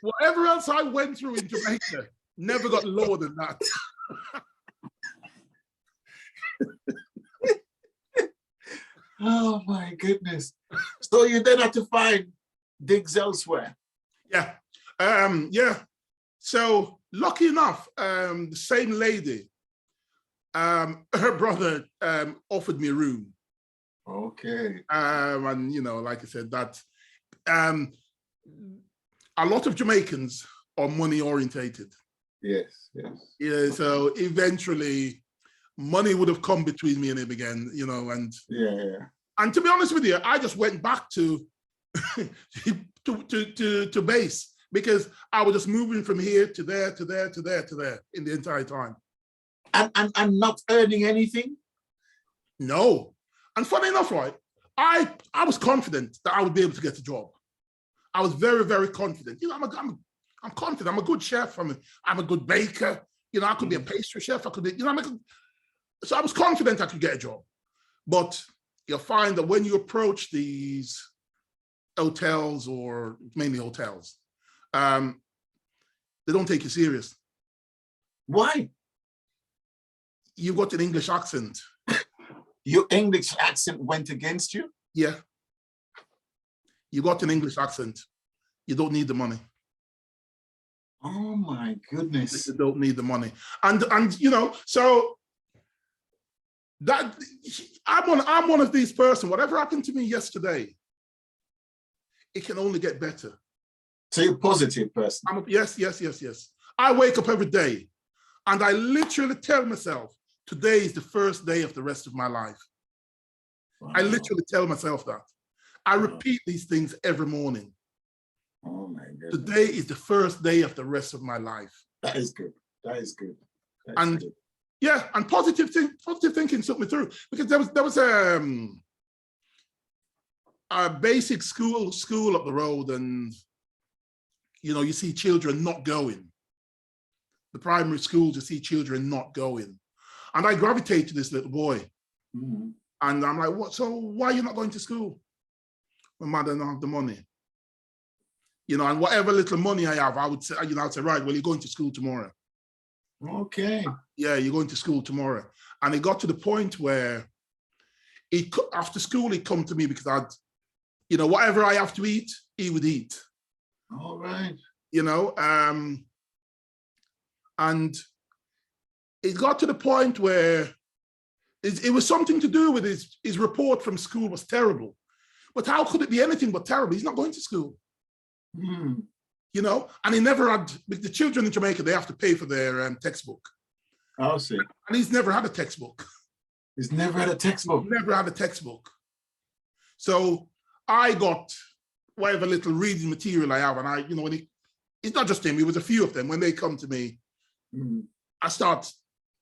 S2: whatever else I went through in Jamaica never got lower than that.
S1: Oh my goodness. So you then had to find digs elsewhere.
S2: Yeah. Yeah. So lucky enough, the same lady, her brother offered me a room.
S1: Okay.
S2: And you know, like I said, that a lot of Jamaicans are money orientated.
S1: Yes.
S2: Yeah. So eventually, money would have come between me and him again. You know, and
S1: yeah.
S2: And to be honest with you, I just went back to to base, because I was just moving from here to there to there to there to there in the entire time.
S1: And not earning anything?
S2: No. And funny enough, right, I was confident that I would be able to get a job. I was very, very confident. You know, I'm confident. I'm a good chef. I'm a good baker. You know, I could be a pastry chef. I could be, you know, so I was confident I could get a job. But you'll find that when you approach these hotels, or mainly hotels, they don't take you serious.
S1: Why?
S2: You've got an English accent.
S1: Your English accent went against you?
S2: Yeah. You got an English accent. You don't need the money.
S1: Oh my goodness.
S2: You don't need the money. And you know, so that I'm one of these persons. Whatever happened to me yesterday, it can only get better.
S1: So you're a positive person?
S2: Yes. I wake up every day and I literally tell myself, today is the first day of the rest of my life. Wow. I literally tell myself that. I repeat these things every morning.
S1: Oh my goodness.
S2: Today is the first day of the rest of my life.
S1: That is good. That is good.
S2: And good. Yeah, and positive thinking took me through, because there was a basic school up the road, and you see children not going. The primary schools, you see children not going. And I gravitate to this little boy.
S1: Mm-hmm.
S2: And I'm like, what? So why are you not going to school? My mother don't have the money. And whatever little money I have, I would say, I'd say, right, well, you're going to school tomorrow.
S1: Okay.
S2: Yeah, you're going to school tomorrow. And it got to the point where after school, he'd come to me because whatever I have to eat, he would eat.
S1: All right.
S2: And it got to the point where it was something to do with his report from school was terrible. But how could it be anything but terrible? He's not going to school.
S1: Mm.
S2: And he never had, the children in Jamaica, they have to pay for their textbook.
S1: I'll see.
S2: And he's never had a textbook.
S1: He's never had a textbook.
S2: Never had a textbook. So I got whatever little reading material I have, and it's not just him, it was a few of them. When they come to me, I start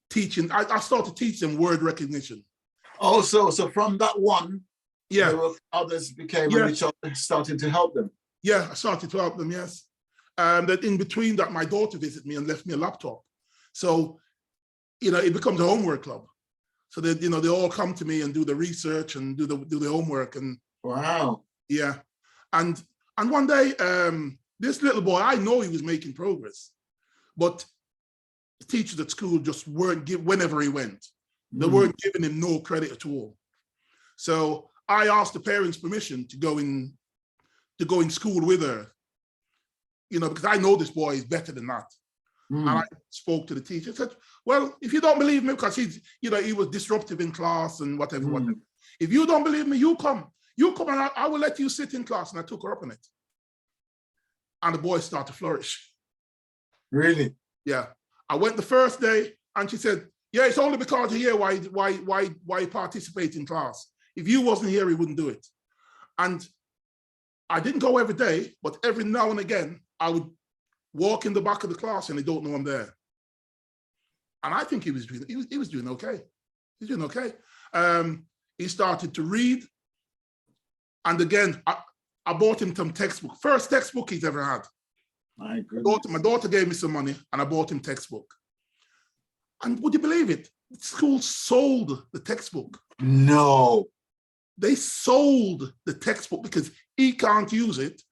S2: teaching, I start to teach them word recognition.
S1: Also, so from that one,
S2: yeah,
S1: others became, and each other started to help them.
S2: Yeah, I started to help them, yes. That in between that, my daughter visited me and left me a laptop. So, it becomes a homework club. So they, they all come to me and do the research and do the homework. And
S1: wow.
S2: Yeah. And one day, this little boy, I know he was making progress, but the teachers at school just weren't whenever he went, they weren't giving him no credit at all. So I asked the parents' permission to go in school with her, because I know this boy is better than that. And I spoke to the teacher. I said, well, if you don't believe me, because he was disruptive in class and whatever. If you don't believe me, you come and I will let you sit in class. And I took her up on it. And the boy started to flourish.
S1: Really?
S2: Yeah. I went the first day and she said, yeah, it's only because you're here why you participate in class. If you wasn't here, he wouldn't do it. And I didn't go every day, but every now and again, I would walk in the back of the class and they don't know I'm there. And I think he was doing okay. He's doing okay. He started to read. And again, I bought him some textbook. First textbook he's ever had. My daughter gave me some money and I bought him textbook. And would you believe it? School sold the textbook.
S1: No.
S2: They sold the textbook because he can't use it.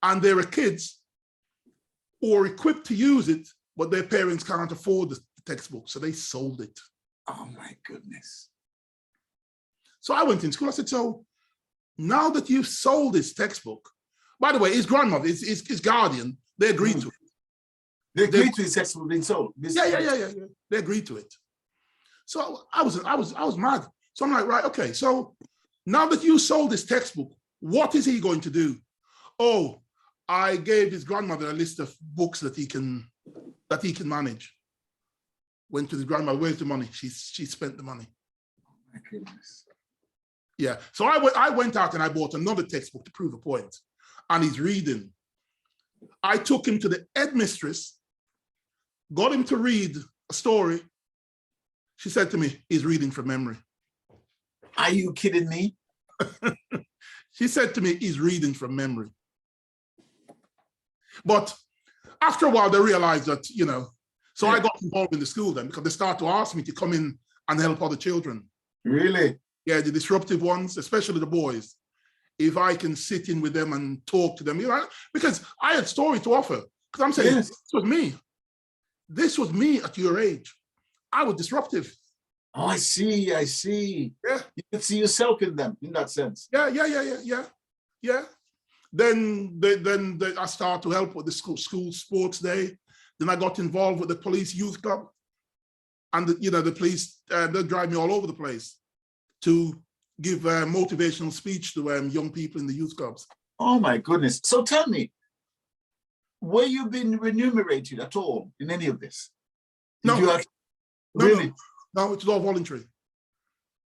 S2: And there are kids who are equipped to use it, but their parents can't afford the textbook. So they sold it.
S1: Oh my goodness.
S2: So I went in school. I said, so now that you've sold this textbook, by the way, his grandmother, his guardian, they agreed to it.
S1: They agreed to his textbook being sold?
S2: Yeah. They agreed to it. So I was mad. So I'm like, right, okay. So now that you sold this textbook, what is he going to do? Oh, I gave his grandmother a list of books that he can manage. Went to his grandmother, where's the money? She spent the money.
S1: Oh my goodness.
S2: Yeah. So I went out and I bought another textbook to prove a point. And he's reading. I took him to the headmistress, got him to read a story. She said to me, he's reading from memory.
S1: Are you kidding me?
S2: She said to me, he's reading from memory. But after a while, they realized that, so I got involved in the school then because they started to ask me to come in and help other children.
S1: Really?
S2: Yeah, the disruptive ones, especially the boys. If I can sit in with them and talk to them, because I had story to offer. Because I'm saying, This was me. This was me at your age. I was disruptive.
S1: Oh, I see.
S2: Yeah.
S1: You can see yourself in them in that sense.
S2: Yeah. Then I started to help with the school sports day. Then I got involved with the police youth club. And the police, they drive me all over the place to give motivational speech to young people in the youth clubs.
S1: Oh my goodness. So tell me, were you being remunerated at all in any of this? Really?
S2: No, it's all voluntary.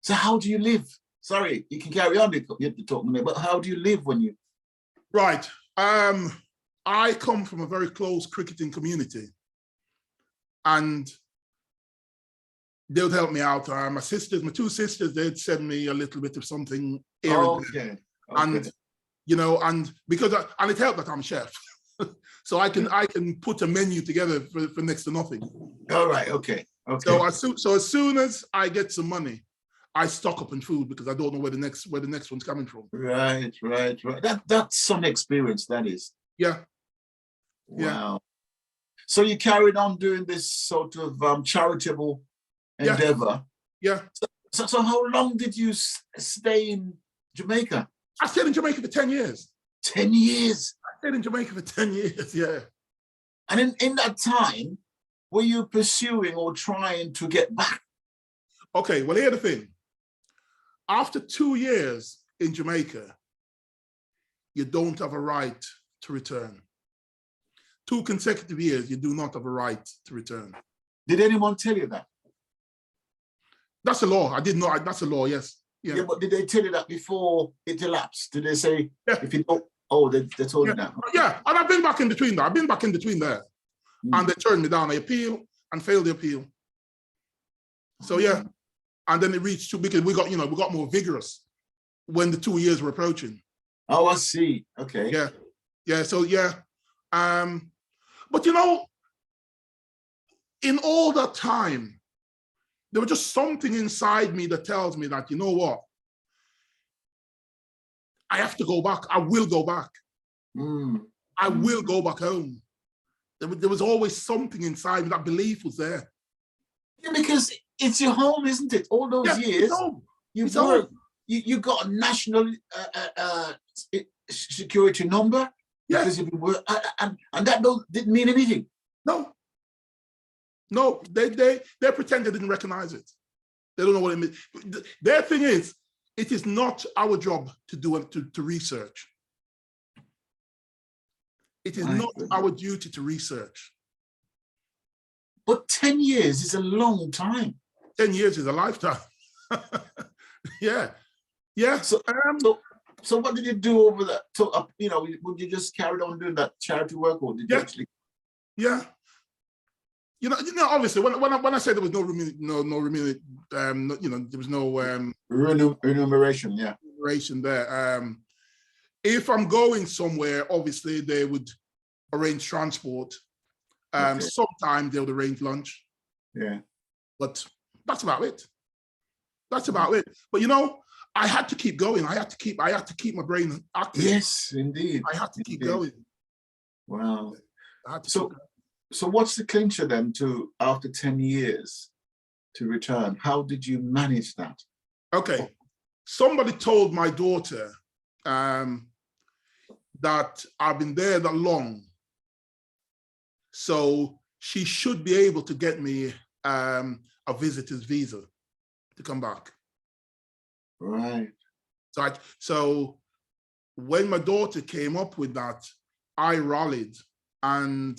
S1: So how do you live? Sorry, you can carry on, you have to talk to me, but how do you live when you?
S2: Right. I come from a very close cricketing community and they would help me out. My two sisters, they'd send me a little bit of something here and there.
S1: Okay.
S2: And you know, and because and it helped that I'm a chef, so I can put a menu together for next to nothing.
S1: All right, okay, okay.
S2: So as soon as I get some money, I stock up on food because I don't know where the next one's coming from.
S1: Right. That's some experience, that is.
S2: Yeah.
S1: Wow.
S2: Yeah.
S1: So you carried on doing this sort of charitable endeavor.
S2: Yeah.
S1: So how long did you stay in Jamaica?
S2: I stayed in Jamaica for 10 years.
S1: 10 years.
S2: I stayed in Jamaica for 10 years, yeah.
S1: And in that time, were you pursuing or trying to get back?
S2: Okay, well, here's the thing. After 2 years in Jamaica, you don't have a right to return. 2 consecutive years, you do not have a right to return.
S1: Did anyone tell you that?
S2: That's a law. I didn't know. That's a law, yes.
S1: Yeah, but did they tell you that before it elapsed? Did they say, if you don't, oh, they told you that?
S2: Yeah, and I've been back in between that. I've been back in between there. And they turned me down. I appealed and failed the appeal. So yeah, and then it reached 2 because we got more vigorous when the 2 years were approaching.
S1: Oh, I see. Okay.
S2: Yeah. So yeah, but you know, in all that time, there was just something inside me that tells me that, you know what, I have to go back. I will go back. I will go back home. There was always something inside me. That belief was there.
S1: Yeah, because it's your home, isn't it? All those years, you've worked. You got a national security number because you've been working, and that didn't mean anything.
S2: No, they pretend they didn't recognize it. They don't know what it means. Their thing is, it is not our job to do it, to research. It is not our duty to research.
S1: But 10 years is a long time.
S2: 10 years is a lifetime. Yeah.
S1: So what did you do over that? So, would you just carry on doing that charity work, or did you actually?
S2: Yeah. You know, obviously, when I said there was no remuneration, there was no
S1: remuneration. Yeah.
S2: Remuneration there. If I'm going somewhere, obviously they would arrange transport. Sometimes they would arrange lunch.
S1: Yeah.
S2: But that's about it. That's about it. But you know, I had to keep going. I had to keep my brain active.
S1: Yes, indeed.
S2: I had to keep going.
S1: Wow. So what's the clincher then to, after 10 years, to return? How did you manage that?
S2: Okay. Somebody told my daughter that I've been there that long, so she should be able to get me a visitor's visa to come back.
S1: Right.
S2: So when my daughter came up with that, I rallied, and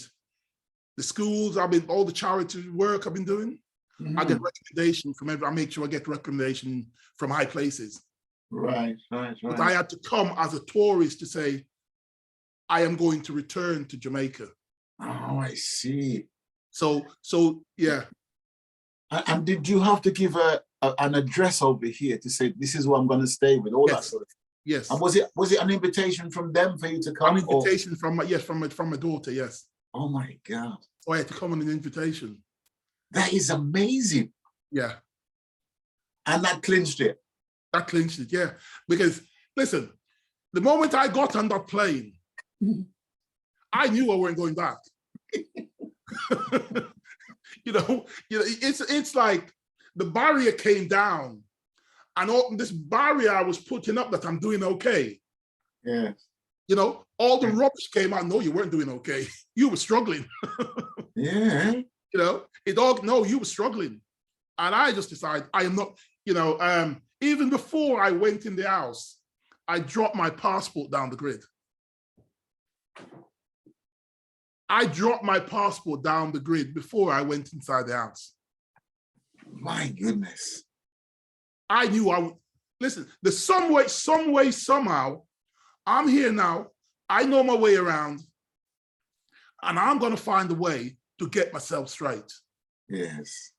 S2: the schools all the charity work I've been doing, I get recommendation from I make sure I get recommendation from high places. Right. But I had to come as a tourist to say, I am going to return to Jamaica.
S1: Oh, I see.
S2: So yeah.
S1: And did you have to give an address over here to say, this is where I'm going to stay with, all that sort of thing?
S2: Yes.
S1: And was it an invitation from them for you to come?
S2: An invitation from my daughter, yes.
S1: Oh my God.
S2: So I had to come on an invitation.
S1: That is amazing.
S2: Yeah.
S1: And that clinched it.
S2: That clinched it, yeah. Because listen, the moment I got on that plane, I knew I weren't going back. you know, it's like the barrier came down, and all this barrier I was putting up that I'm doing okay.
S1: Yeah.
S2: You know, all the rubbish came out. No, you weren't doing okay. You were struggling.
S1: Yeah.
S2: You know, you were struggling. And I just decided I am not, even before I went in the house, I dropped my passport down the grid. I dropped my passport down the grid before I went inside the house.
S1: My goodness.
S2: I knew I would, listen, there's some way, somehow, I'm here now, I know my way around, and I'm going to find a way to get myself straight.
S1: Yes.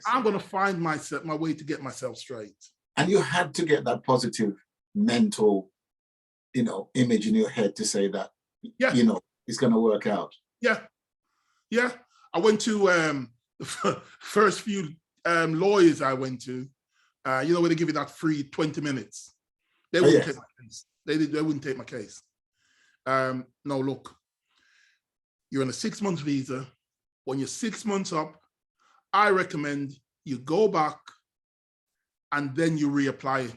S2: I'm going to find my way to get myself straight.
S1: And you had to get that positive mental image in your head to say that,
S2: Yeah.
S1: it's going to work out.
S2: Yeah. Yeah. I went to the first few lawyers I went to, where they give you that free 20 minutes. They wouldn't take my case. They wouldn't take my case. No, look, you're on a 6-month visa. When you're 6 months up, I recommend you go back and then you reapply.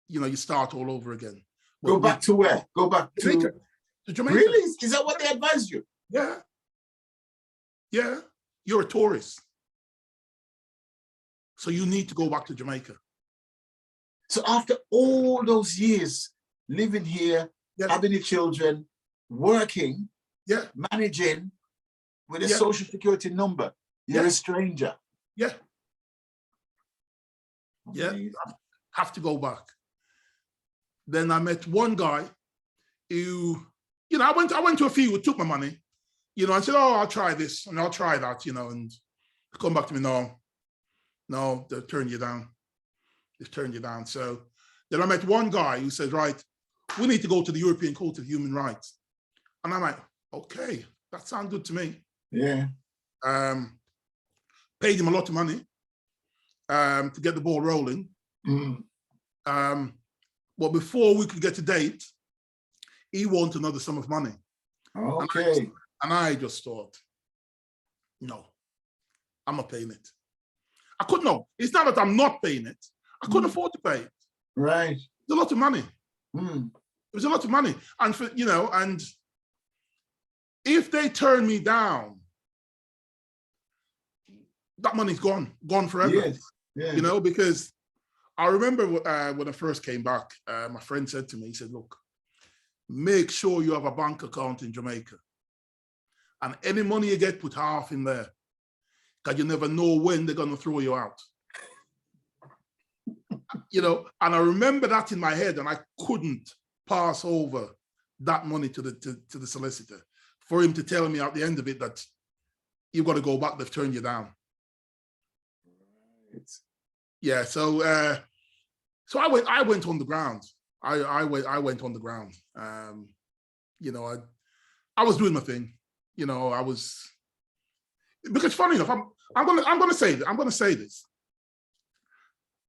S2: You start all over again.
S1: Go back to where? Go back
S2: Jamaica. To Jamaica.
S1: Really? Is that what they advised you?
S2: Yeah. Yeah. You're a tourist. So you need to go back to Jamaica.
S1: So after all those years living here, having your children, working, managing with a social security number, you're a stranger.
S2: Yeah.
S1: Amazing.
S2: Yeah. Have to go back. Then I met one guy who, I went to a few who took my money, and said, oh, I'll try this and I'll try that, and come back to me, no, they'll turn you down. They've turned you down. So then I met one guy who said, right, we need to go to the European Court of Human Rights. And I'm like, okay, that sounds good to me.
S1: Yeah.
S2: Paid him a lot of money to get the ball rolling. But before we could get to date, he wanted another sum of money.
S1: Okay.
S2: And I just thought, no, I'm not paying it. I couldn't. No, it's not that I'm not paying it. I couldn't afford to pay it.
S1: Right.
S2: It was a lot of money. It was a lot of money. And and if they turn me down, that money's gone forever.
S1: Yes. Yeah.
S2: Because I remember when I first came back, my friend said to me, he said, look, make sure you have a bank account in Jamaica. And any money you get, put half in there. Because you never know when they're going to throw you out. And I remember that in my head, and I couldn't pass over that money to the solicitor for him to tell me at the end of it that you've got to go back, they've turned you down.
S1: Right.
S2: Yeah, so I went on the ground. I went on the ground. I was doing my thing. I was, because funny enough, I'm gonna say this.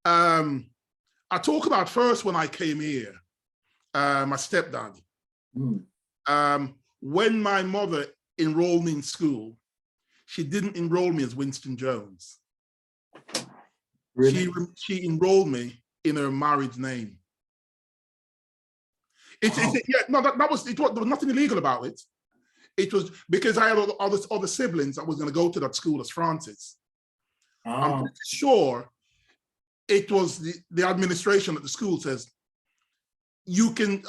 S2: I talk about first when I came here, my stepdad. When my mother enrolled me in school, she didn't enroll me as Winston Jones. Really? She enrolled me in her married name. There was nothing illegal about it. It was because I had other siblings that was going to go to that school as Francis. I'm pretty sure it was the administration at the school says,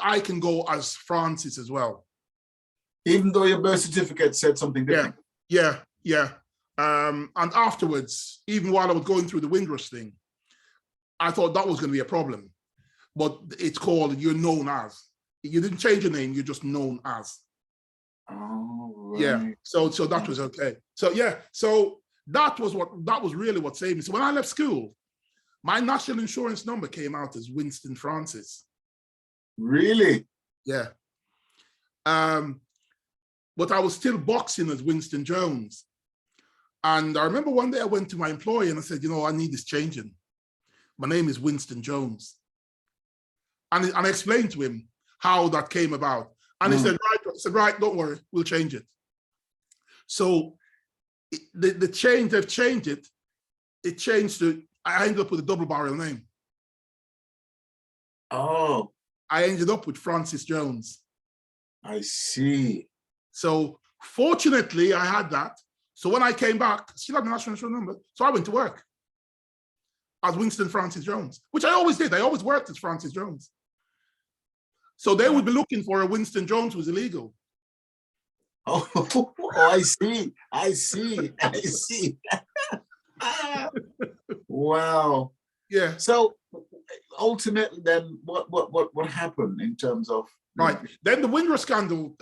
S2: I can go as Francis as well.
S1: Even though your birth certificate said something different.
S2: Yeah. And afterwards, even while I was going through the Windrush thing, I thought that was going to be a problem. But it's called, you're known as. You didn't change your name, you're just known as.
S1: Oh, right.
S2: Yeah. So that was okay. So yeah. So that was really what saved me. So when I left school, my national insurance number came out as Winston Francis.
S1: Really?
S2: Yeah. But I was still boxing as Winston Jones. And I remember one day I went to my employer and I said, I need this changing. My name is Winston Jones. And I explained to him how that came about. And he said, right, don't worry, we'll change it. So they've changed it. It changed to, I ended up with a double barrel name.
S1: Oh.
S2: I ended up with Francis Jones.
S1: I see.
S2: So fortunately, I had that. So when I came back, I still had the national insurance number. So I went to work as Winston Francis Jones, which I always did. I always worked as Francis Jones. So they would be looking for a Winston Jones who was illegal.
S1: Oh, I see. Wow.
S2: Yeah.
S1: So ultimately, then, what happened in terms of?
S2: Right. Then the Windrush scandal.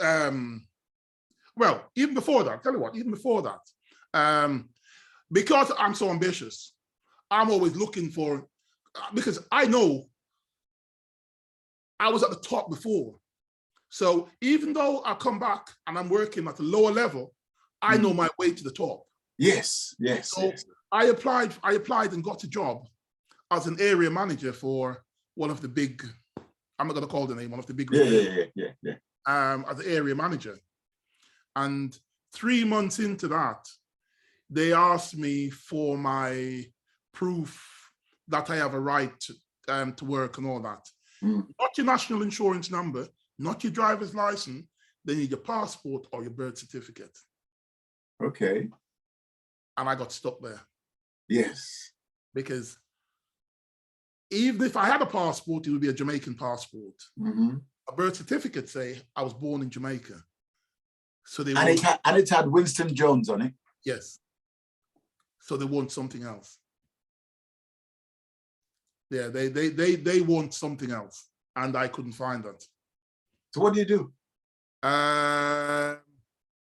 S2: Well, even before that, tell you what, even before that, because I'm so ambitious, I'm always looking for, because I know I was at the top before. So even though I come back and I'm working at a lower level, I know my way to the top.
S1: Yes, yes,
S2: So
S1: yes.
S2: I applied and got a job as an area manager for one of the big, I'm not going to call the name, one of the big retailers, as an area manager. And 3 months into that, they asked me for my proof that I have a right to work and all that. Not your national insurance number, not your driver's license. They need your passport or your birth certificate.
S1: Okay.
S2: And I got stuck there.
S1: Yes.
S2: Because even if I had a passport, it would be a Jamaican passport. A birth certificate say I was born in Jamaica. So they
S1: and it had Winston Jones on it.
S2: Yes. So they want something else. Yeah, they want something else, and I couldn't find that.
S1: So what do you do?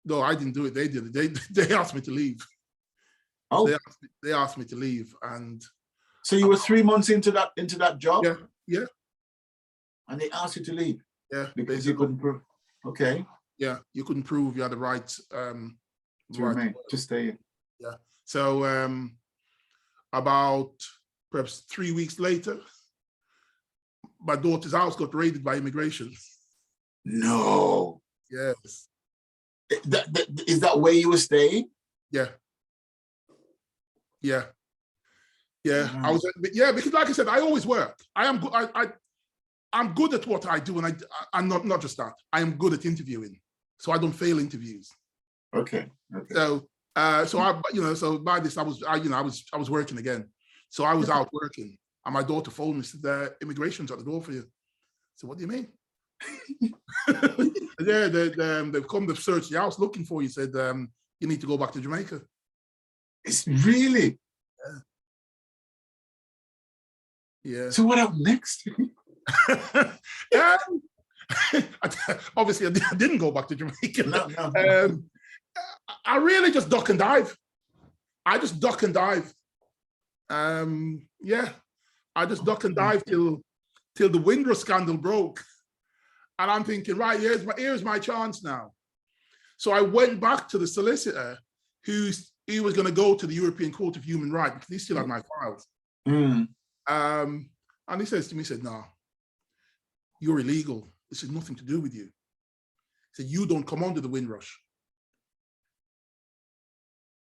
S2: No, I didn't do it. They did it. They asked me to leave.
S1: Oh,
S2: they asked me to leave, and
S1: so you were 3 months into that job.
S2: Yeah.
S1: And they asked you to leave.
S2: Yeah,
S1: because you couldn't prove. Okay.
S2: Yeah, you couldn't prove you had the right
S1: to remain, to stay.
S2: Yeah. So about perhaps 3 weeks later, my daughter's house got raided by immigration.
S1: No.
S2: Yes.
S1: Is that where you were staying?
S2: Yeah. Yeah. Yeah.
S1: Wow.
S2: I was. Yeah, because like I said, I always work. I am good. I'm good at what I do, and I'm not just that. I am good at interviewing, so I don't fail interviews.
S1: Okay.
S2: So so by this I was working again. So I was out working, and my daughter phoned me, said, "Immigration's at the door for you." So what do you mean? Yeah, they've come to search the house looking for you. Said you need to go back to Jamaica.
S1: It's really.
S2: Yeah.
S1: So what happened next?
S2: Obviously, I didn't go back to Jamaica.
S1: No.
S2: I really just duck and dive. I just duck and dive. Yeah, I just duck and dive till the Windrush scandal broke, and I'm thinking, right, here's my chance now. So I went back to the solicitor, he was going to go to the European Court of Human Rights because he still had my files. And he says to me, he said, "No, you're illegal. This has nothing to do with you." He said, "You don't come under the Windrush.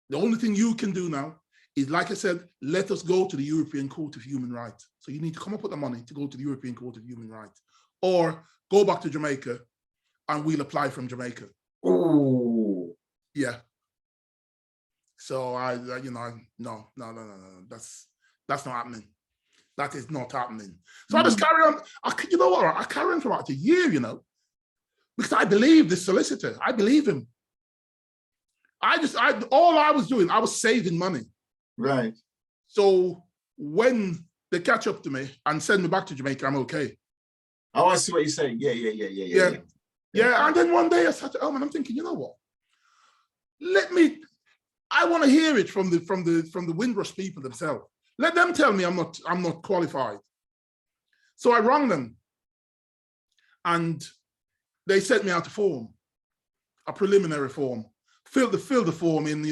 S2: The only thing you can do now is, like I said, let us go to the European Court of Human Rights. So you need to come up with the money to go to the European Court of Human Rights, or go back to Jamaica and we'll apply from Jamaica."
S1: Oh.
S2: Yeah. So no, that's not happening. That is not happening. So I just carry on. You know what? I carry on for about a year, because I believe this solicitor. I believe him. All I was doing, I was saving money.
S1: Right.
S2: So when they catch up to me and send me back to Jamaica, I'm okay.
S1: Oh, I see what you're saying. Yeah.
S2: And then one day I sat at home and I'm thinking, you know what? I want to hear it from the Windrush people themselves. Let them tell me I'm not qualified. So I rang them, and they sent me out a form, a preliminary form. Fill the form in,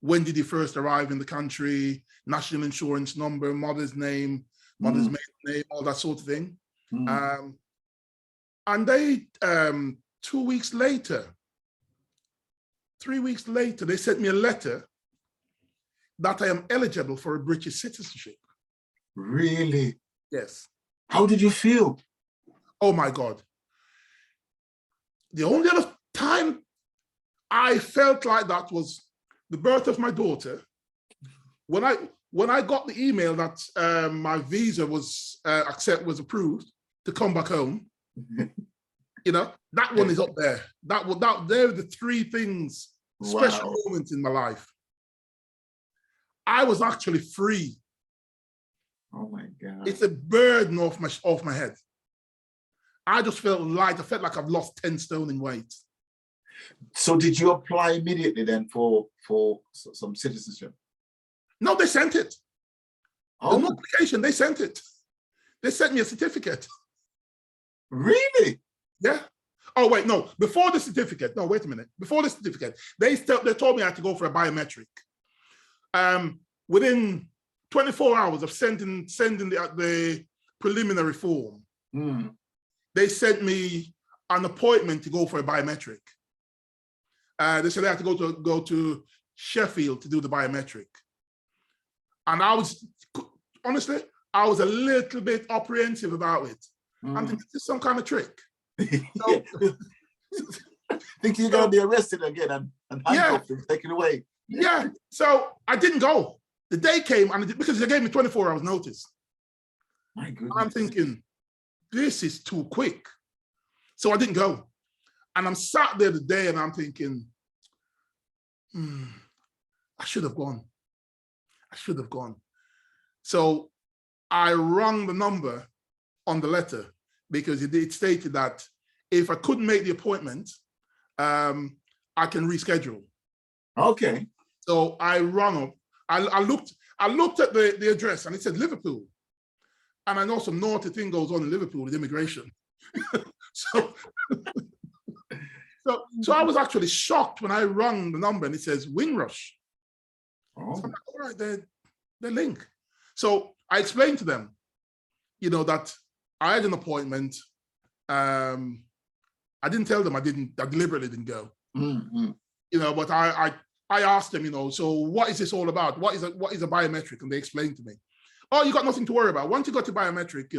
S2: when did you first arrive in the country, national insurance number, mother's name, mother's maiden name, all that sort of thing. And they 3 weeks later, they sent me a letter that I am eligible for a British citizenship.
S1: Really?
S2: Yes.
S1: How did you feel?
S2: Oh my God. The only other time I felt like that was the birth of my daughter. When I got the email that my visa was approved to come back home, that one is up there. They're the three things, special moments in my life. I was actually free.
S1: Oh my God.
S2: It's a burden off my head. I just felt light. I felt like I've lost 10 stone in weight.
S1: So did you apply immediately then for some citizenship?
S2: No, they sent it.
S1: Oh.
S2: The notification, they sent it. They sent me a certificate.
S1: Really?
S2: Yeah. Oh, wait, no. Before the certificate, no, wait a minute. Before the certificate, they told me I had to go for a biometric. Within 24 hours of sending the preliminary form, they sent me an appointment to go for a biometric. They said I had to go to Sheffield to do the biometric. And honestly, I was a little bit apprehensive about it. I'm thinking, this is some kind of trick. So,
S1: think you're going to be arrested again and handcuffed and taken away.
S2: Yeah, so I didn't go. The day came, and because they gave me 24 hours notice.
S1: My goodness.
S2: I'm thinking, this is too quick. So I didn't go. And I'm sat there the day and I'm thinking, I should have gone. I should have gone. So I rang the number on the letter because it stated that if I couldn't make the appointment, I can reschedule.
S1: Okay.
S2: So I rang up. I looked at the address and it said Liverpool. And I know some naughty thing goes on in Liverpool with immigration. So I was actually shocked when I rang the number and it says Windrush.
S1: Oh.
S2: So I'm like, all right, they're linked. So I explained to them, that I had an appointment. I didn't tell them I deliberately didn't go. But I asked them, so what is this all about? What is a biometric? And they explained to me, oh, you got nothing to worry about. Once you got to biometric,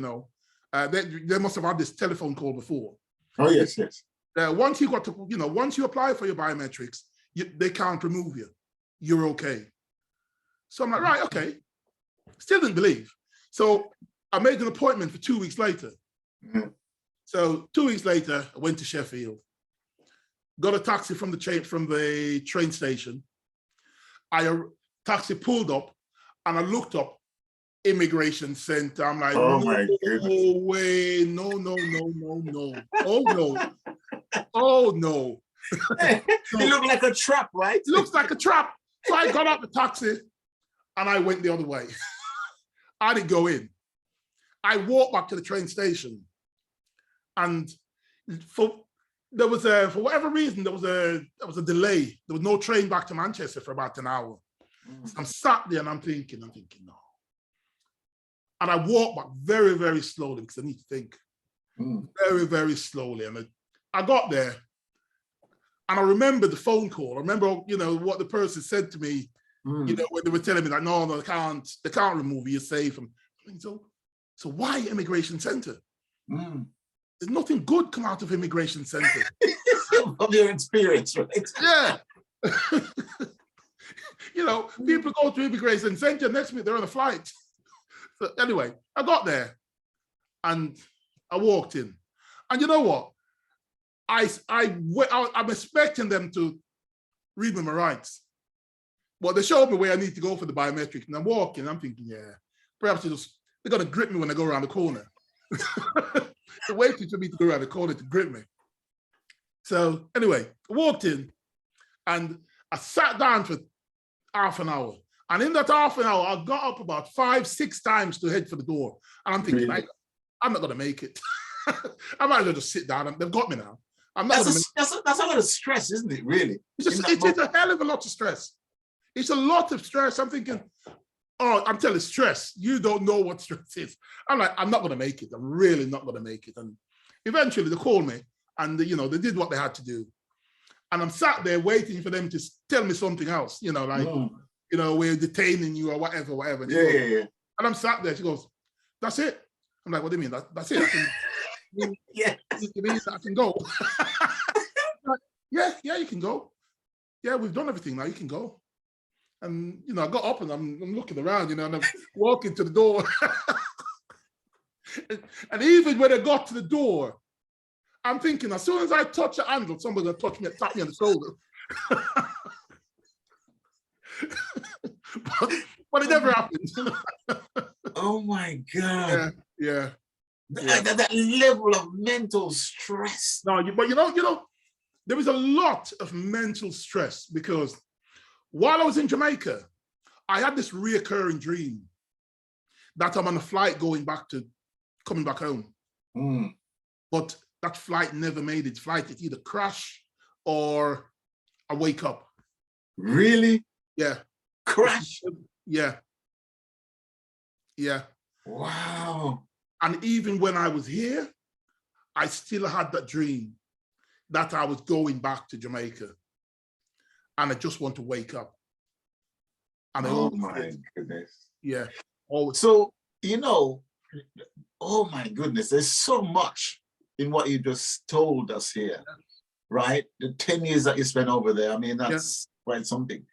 S2: they must have had this telephone call before.
S1: Oh, yes, yes.
S2: Once you got to, once you apply for your biometrics, they can't remove you. You're okay. So I'm like, right, okay. Still didn't believe. So I made an appointment for 2 weeks later. So 2 weeks later, I went to Sheffield, got a taxi from the train station. Taxi pulled up and I looked up immigration center. I'm like,
S1: oh my goodness.
S2: No way, no. Oh no. Oh no.
S1: It looked like a trap, right?
S2: It looks like a trap. So I got out the taxi and I went the other way. I didn't go in. I walked back to the train station, and for whatever reason there was a delay. There was no train back to Manchester for about an hour. So I'm sat there and I'm thinking no. And I walked back very, very slowly because I need to think. Very, very slowly. And I got there and I remember the phone call. I remember, what the person said to me, when they were telling me that, no, they can't remove you, you're safe. And I mean, so why immigration center? There's nothing good come out of immigration center.
S1: Of your experience, right?
S2: Yeah. People go to immigration center, next minute they're on a flight. So anyway, I got there and I walked in. And you know what? I'm expecting them to read me my rights. But they showed me where I need to go for the biometric. And I'm walking, I'm thinking, yeah, perhaps they're going to grip me when I go around the corner. They're waiting for me to go around the corner to grip me. So anyway, I walked in and I sat down for half an hour. And in that half an hour, I got up about 5-6 times to head for the door. And I'm thinking,
S1: really?
S2: I'm not going to make it. I might as well just sit down. They've got me now. That's
S1: a lot of stress, isn't it, really?
S2: It's a hell of a lot of stress. It's a lot of stress. I'm thinking, I'm telling you, stress. You don't know what stress is. I'm like, I'm not going to make it. I'm really not going to make it. And eventually they called me and, they did what they had to do. And I'm sat there waiting for them to tell me something else, we're detaining you or whatever.
S1: Yeah.
S2: And I'm sat there. She goes, that's it. I'm like, what do you mean? That's it.
S1: Yeah.
S2: You mean I can go? Like, yeah, you can go. Yeah, we've done everything now. You can go. And, I got up and I'm looking around, and I'm walking to the door. And even when I got to the door, I'm thinking, as soon as I touch the handle, somebody's going to tap me on the shoulder. but it never happened.
S1: Oh my God.
S2: Yeah.
S1: That level of mental stress.
S2: No, but there is a lot of mental stress because while I was in Jamaica, I had this reoccurring dream that I'm on a flight coming back home. But that flight never made its flight. It either crash or I wake up.
S1: Really?
S2: Yeah.
S1: Crash?
S2: Yeah. Yeah.
S1: Wow.
S2: And even when I was here, I still had that dream that I was going back to Jamaica. And I just want to wake up. And
S1: Oh my goodness.
S2: Yeah. Always.
S1: So, you know, oh my goodness, there's so much in what you just told us here, right? The 10 years that you spent over there, I mean, that's quite something.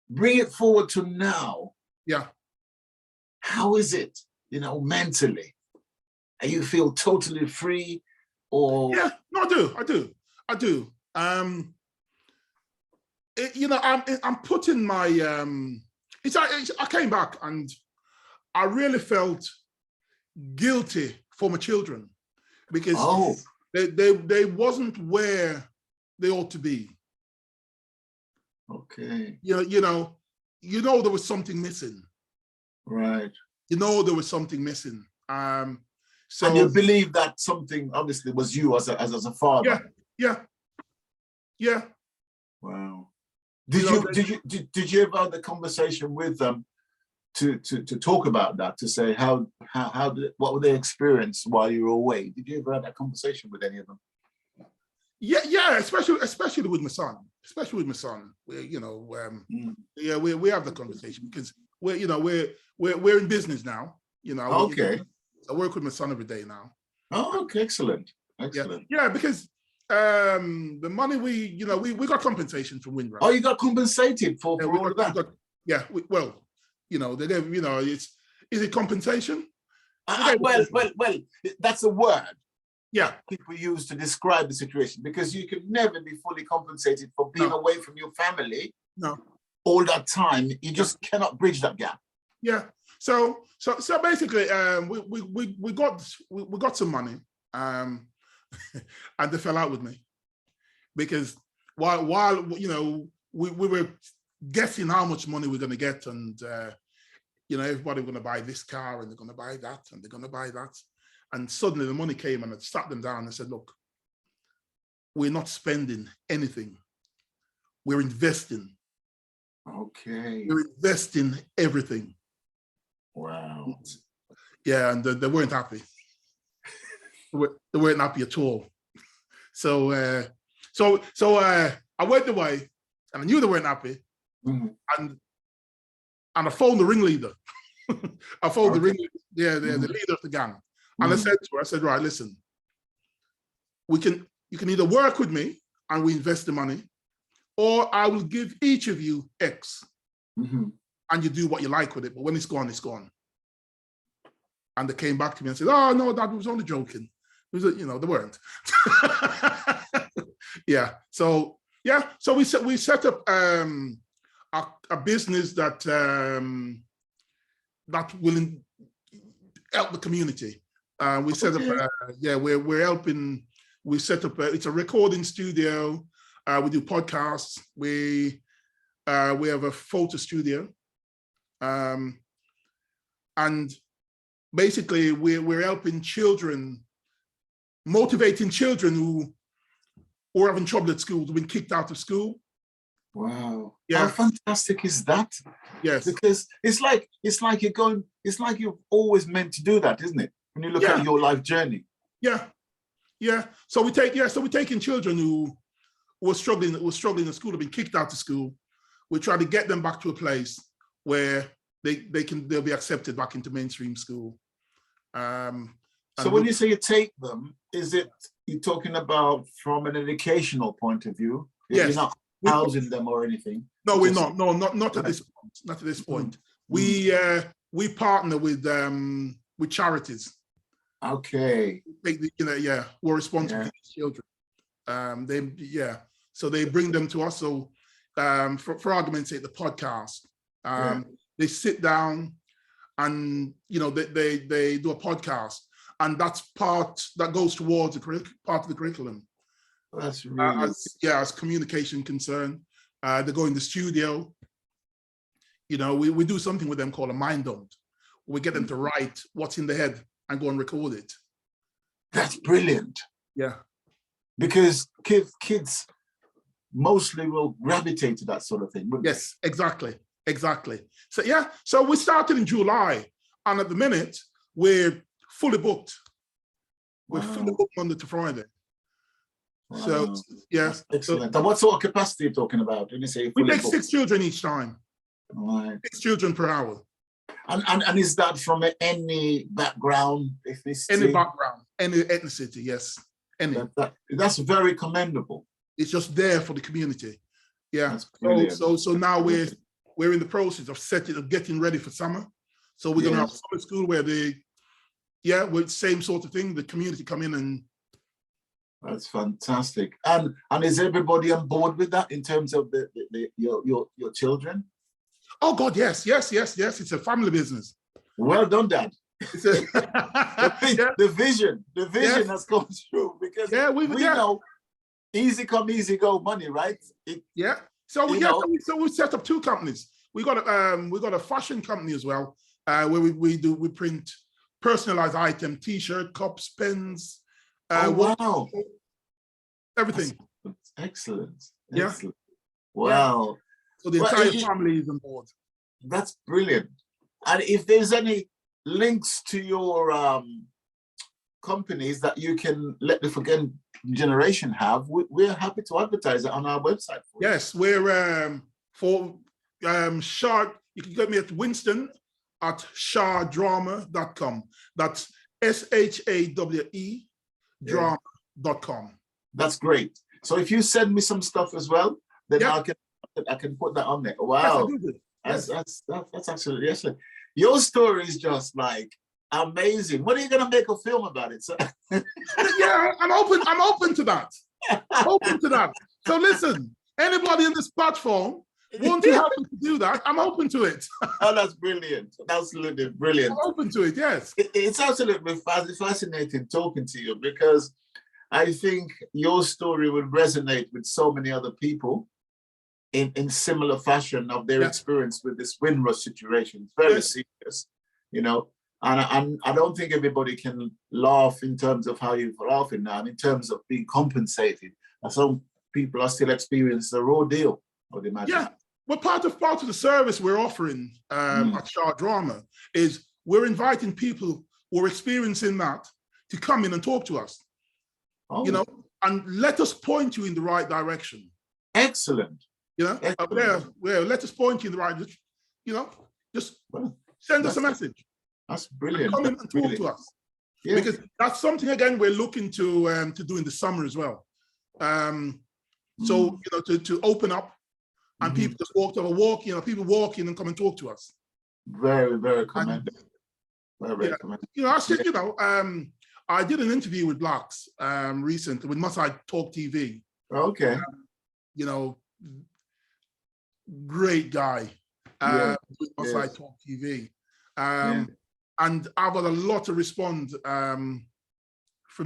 S1: Bring it forward to now.
S2: Yeah.
S1: How is it, you know, mentally? And you feel totally free or?
S2: Yeah, no, I do. You know, I'm putting my, I came back and I really felt guilty for my children because they wasn't where they ought to be.
S1: Okay.
S2: You know, there was something missing.
S1: Right.
S2: You know, there was something missing. So
S1: and you believe that something obviously was you as a father.
S2: Yeah.
S1: Wow. Did you ever have the conversation with them to talk about that, to say what were they experience while you were away? Did you ever have that conversation with any of them?
S2: Yeah, especially with my son. We have the conversation because we're in business now. You know.
S1: Okay.
S2: I work with my son every day now.
S1: Oh, okay, excellent.
S2: Yeah, because the money we got compensation from Windrush.
S1: Oh, you got compensated for all of that?
S2: They gave, is it compensation?
S1: Well, that's a word.
S2: Yeah.
S1: People use to describe the situation because you can never be fully compensated for being away from your family.
S2: No.
S1: All that time, you just cannot bridge that gap.
S2: Yeah. So basically, we got some money, and they fell out with me because while we were guessing how much money we're going to get, and everybody going to buy this car and they're going to buy that and they're going to buy that, and suddenly the money came and I sat them down and said, look, we're not spending anything, we're investing.
S1: Okay.
S2: We're investing everything.
S1: Wow.
S2: Yeah, and they weren't happy. They weren't happy at all. So I went away, and I knew they weren't happy.
S1: Mm-hmm.
S2: And I phoned the ringleader. I phoned the ringleader, the leader of the gang, and I said to her, right, listen, you can either work with me and we invest the money, or I will give each of you X.
S1: Mm-hmm.
S2: And you do what you like with it, but when it's gone, it's gone. And they came back to me and said, oh, no, Dad, we was only joking. It was, they weren't. Yeah. So we set up a business that will help the community. We set up, we're helping, we set up, it's a recording studio. We do podcasts. We have a photo studio. And basically we're helping children, motivating children who are having trouble at school, who've been kicked out of school.
S1: Wow.
S2: Yeah.
S1: How fantastic is that?
S2: Yes.
S1: Because it's like you've always meant to do that, isn't it? When you look at your life journey.
S2: Yeah. So we're taking children who are struggling in school, have been kicked out of school. We try to get them back to a place where they'll be accepted back into mainstream school.
S1: So when you say you take them, is it you're talking about from an educational point of view?
S2: Yes.
S1: You're not housing them or anything?
S2: No, we're not. No, not at this point. Not at this point. Mm-hmm. We partner with charities.
S1: Okay.
S2: We're responsible for these children. So they bring them to us. So for argument's sake, the podcast. They sit down and they do a podcast, and that's part that goes towards part of the curriculum.
S1: That's really
S2: as communication concerned. They go in the studio. We do something with them called a mind dump. We get them to write what's in their head and go and record it.
S1: That's brilliant.
S2: Yeah.
S1: Because kids mostly will gravitate to that sort of thing.
S2: Yes, exactly. So yeah, so we started in July, and at the minute we're fully booked. We're fully booked Monday to Friday.
S1: Wow.
S2: So yes,
S1: excellent. And what sort of capacity are you talking about when you say
S2: we take 6 children each time.
S1: Right.
S2: 6 children per hour.
S1: And is that from any background, ethnicity?
S2: Any background, any ethnicity, yes. Any.
S1: That's very commendable.
S2: It's just there for the community. Yeah. So now we're in the process of getting ready for summer. So we're gonna have summer school where with same sort of thing, the community come in and.
S1: That's fantastic. And is everybody on board with that in terms of your children?
S2: Oh God, yes. It's a family business.
S1: Well done, Dad. The vision has come through, because we know easy come, easy go money, right?
S2: So we set up 2 companies. We got a fashion company as well, where we print personalized item, T-shirt, cups, pens.
S1: Wow!
S2: Everything.
S1: Excellent.
S2: Yeah.
S1: Wow.
S2: So the entire family is on board.
S1: That's brilliant. And if there's any links to your companies that you can let the forgotten generation have, we're happy to advertise it on our website.
S2: Yes, we're Shard. You can get me at Winston at shardrama.com. That's SHAWE drama.com.
S1: That's great. So if you send me some stuff as well, then I can put that on there. Wow. That's absolutely excellent. Your story is just like amazing. When are you going to make a film about it, sir?
S2: Yeah, I'm open to that. So listen, anybody in this platform want to help me to do that, I'm open to it.
S1: Oh, that's brilliant. Absolutely brilliant.
S2: I'm open to it, yes.
S1: It's absolutely fascinating talking to you, because I think your story would resonate with so many other people in similar fashion of their experience with this Windrush situation. It's very serious, and I don't think everybody can laugh in terms of how you're laughing now, and in terms of being compensated. Some people are still experiencing the raw deal, I would imagine.
S2: Yeah, well, part of the service we're offering at Shard Drama is we're inviting people who are experiencing that to come in and talk to us, and let us point you in the right direction.
S1: Excellent.
S2: Let us point you in the right, just send us a message.
S1: That's brilliant.
S2: Come in and talk to us. Yeah. Because that's something, again, we're looking to do in the summer as well. So, to open up and people just people walk in and come and talk to us.
S1: Very, very commendable. Very commendable.
S2: I did an interview with Blacks recently with Must-I Talk TV.
S1: Okay.
S2: Great guy with Must-I Talk TV. And I've got a lot of response from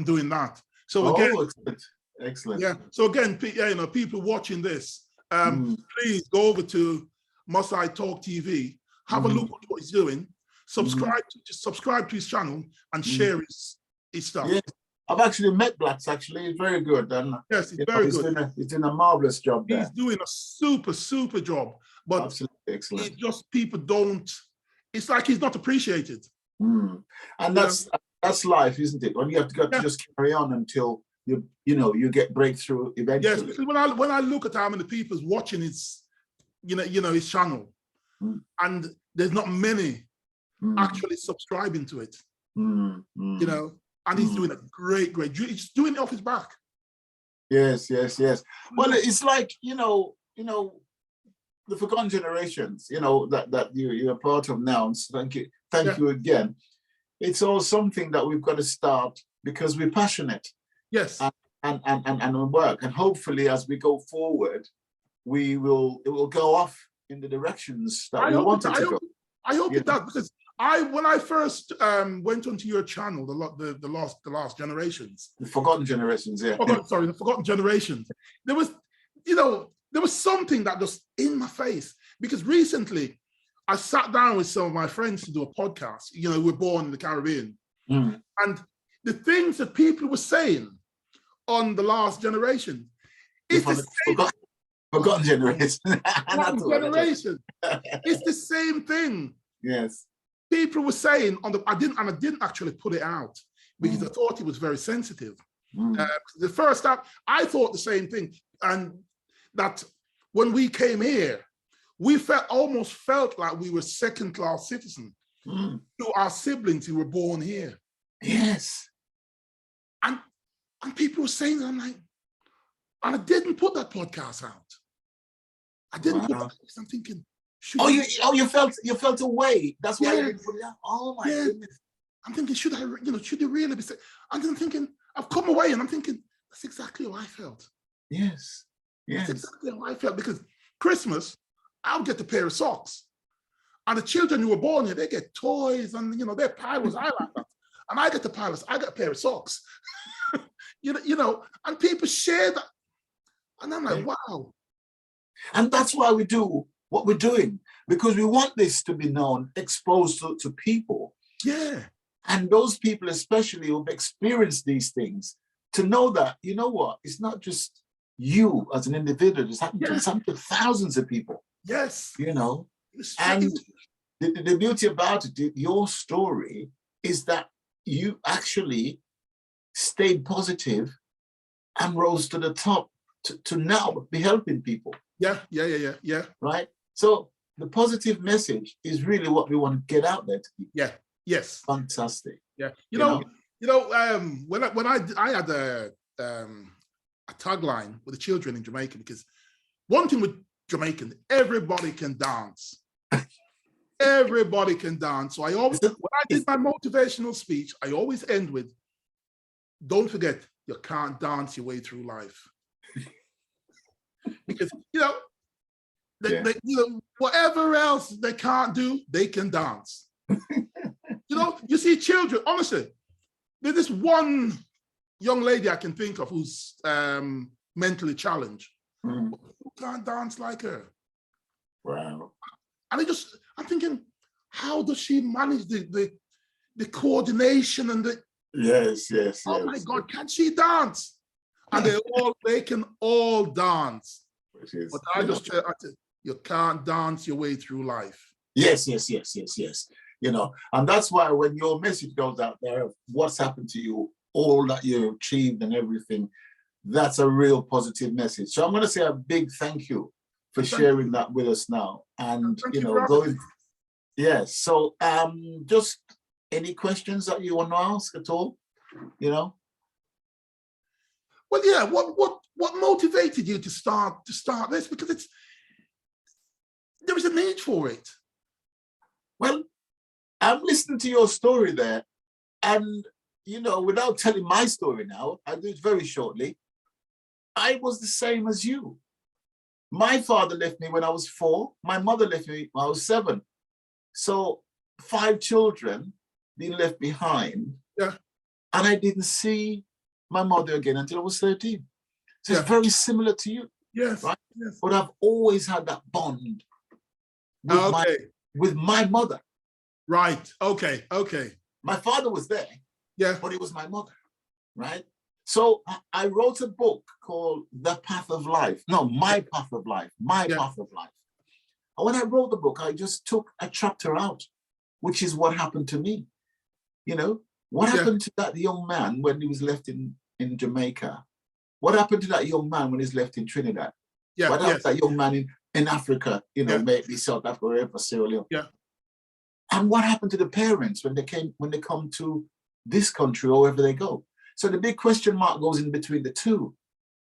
S2: doing that. So again,
S1: excellent.
S2: Yeah. So again, people watching this, please go over to Must-I Talk TV, have a look at what he's doing, subscribe to his channel, and share his stuff.
S1: Yes. I've actually met Blacks. Actually, he's very good. And
S2: yes, he's very good.
S1: He's doing a marvelous job there.
S2: He's doing a super job. But
S1: absolutely excellent.
S2: It's just people don't. It's like he's not appreciated.
S1: And that's life, isn't it? When you have to just carry on until you get breakthrough eventually.
S2: Yes, because when I look at how many people's watching his his channel, and there's not many actually subscribing to it. And he's doing a great. He's doing it off his back.
S1: Yes. Well, it's like the forgotten generations. That you're part of now. And thank you again. It's all something that we've got to start because we're passionate.
S2: Yes.
S1: And we work, and hopefully as we go forward, it will go off in the directions that we want it to go.
S2: I hope it does, because when I first went onto your channel, the last generations,
S1: the forgotten generations, the
S2: forgotten generations. There was something that was in my face, because recently I sat down with some of my friends to do a podcast. We're born in the Caribbean, and the things that people were saying on the last generation. It's the same
S1: forgotten generation.
S2: generation. It's the same thing.
S1: Yes.
S2: People were saying on the, I didn't actually put it out because I thought it was very sensitive. The first time I thought the same thing, and that when we came here, we almost felt like we were second-class citizens to our siblings who were born here.
S1: Yes.
S2: And people were saying that, I'm like, and I didn't put that podcast out. I didn't put that because I'm thinking,
S1: you felt away. That's why you didn't put it out. Oh my goodness.
S2: I'm thinking, should you really be saying? I'm thinking, I've come away and I'm thinking, that's exactly how I felt.
S1: Yes. Yes.
S2: That's exactly how I felt, because Christmas, I'll get a pair of socks. And the children who were born here, they get toys and their pilots, I like that. And I get the pilots, I get a pair of socks. And people share that. And I'm like, wow. And
S1: that's why we do what we're doing, because we want this to be known, exposed to people.
S2: Yeah.
S1: And those people, especially who've experienced these things, to know that, you know what, it's not just you as an individual, it's happened to thousands of people.
S2: Yes.
S1: And the beauty about it, your story, is that you actually stayed positive and rose to the top to now be helping people.
S2: Yeah.
S1: Right? So the positive message is really what we want to get out there to people.
S2: Yeah. Yes.
S1: Fantastic.
S2: Yeah. When I had a tagline with the children in Jamaica, because one thing with Jamaican, everybody can dance. Everybody can dance. So when I did my motivational speech, I always end with, don't forget, you can't dance your way through life. Because, whatever else they can't do, they can dance. You see children, honestly, there's this one young lady I can think of who's mentally challenged. Who can't dance like her?
S1: Wow.
S2: And I'm thinking, how does she manage the coordination and the...
S1: Yes.
S2: Oh my God, can she dance? And they can all dance. But I just tell you can't dance your way through life.
S1: Yes. And that's why when your message goes out there of what's happened to you, all that you achieved and everything, that's a real positive message. So I'm going to say a big thank you for sharing that with us now. And, going... Yes. So just any questions that you want to ask at all,
S2: Well, yeah, what motivated you to start this? Because there is a need for it.
S1: Well, I'm listening to your story there, and without telling my story now, I'll do it very shortly. I was the same as you. My father left me when I was 4. My mother left me when I was 7. So 5 children being left behind.
S2: Yeah.
S1: And I didn't see my mother again until I was 13. So it's very similar to you.
S2: Yes.
S1: Right?
S2: Yes.
S1: But I've always had that bond with my mother.
S2: Right. Okay.
S1: My father was there.
S2: Yeah.
S1: But it was my mother. Right? So I wrote a book called The Path of Life. No, My Path of Life. My Path of Life. And when I wrote the book, I just took a chapter out, which is what happened to me. What happened to that young man when he was left in Jamaica? What happened to that young man when he's left in Trinidad?
S2: Yeah.
S1: What happened to that young man in Africa, maybe South Africa or Sierra Leone?
S2: Yeah.
S1: And what happened to the parents when they come to this country or wherever they go? So the big question mark goes in between the two.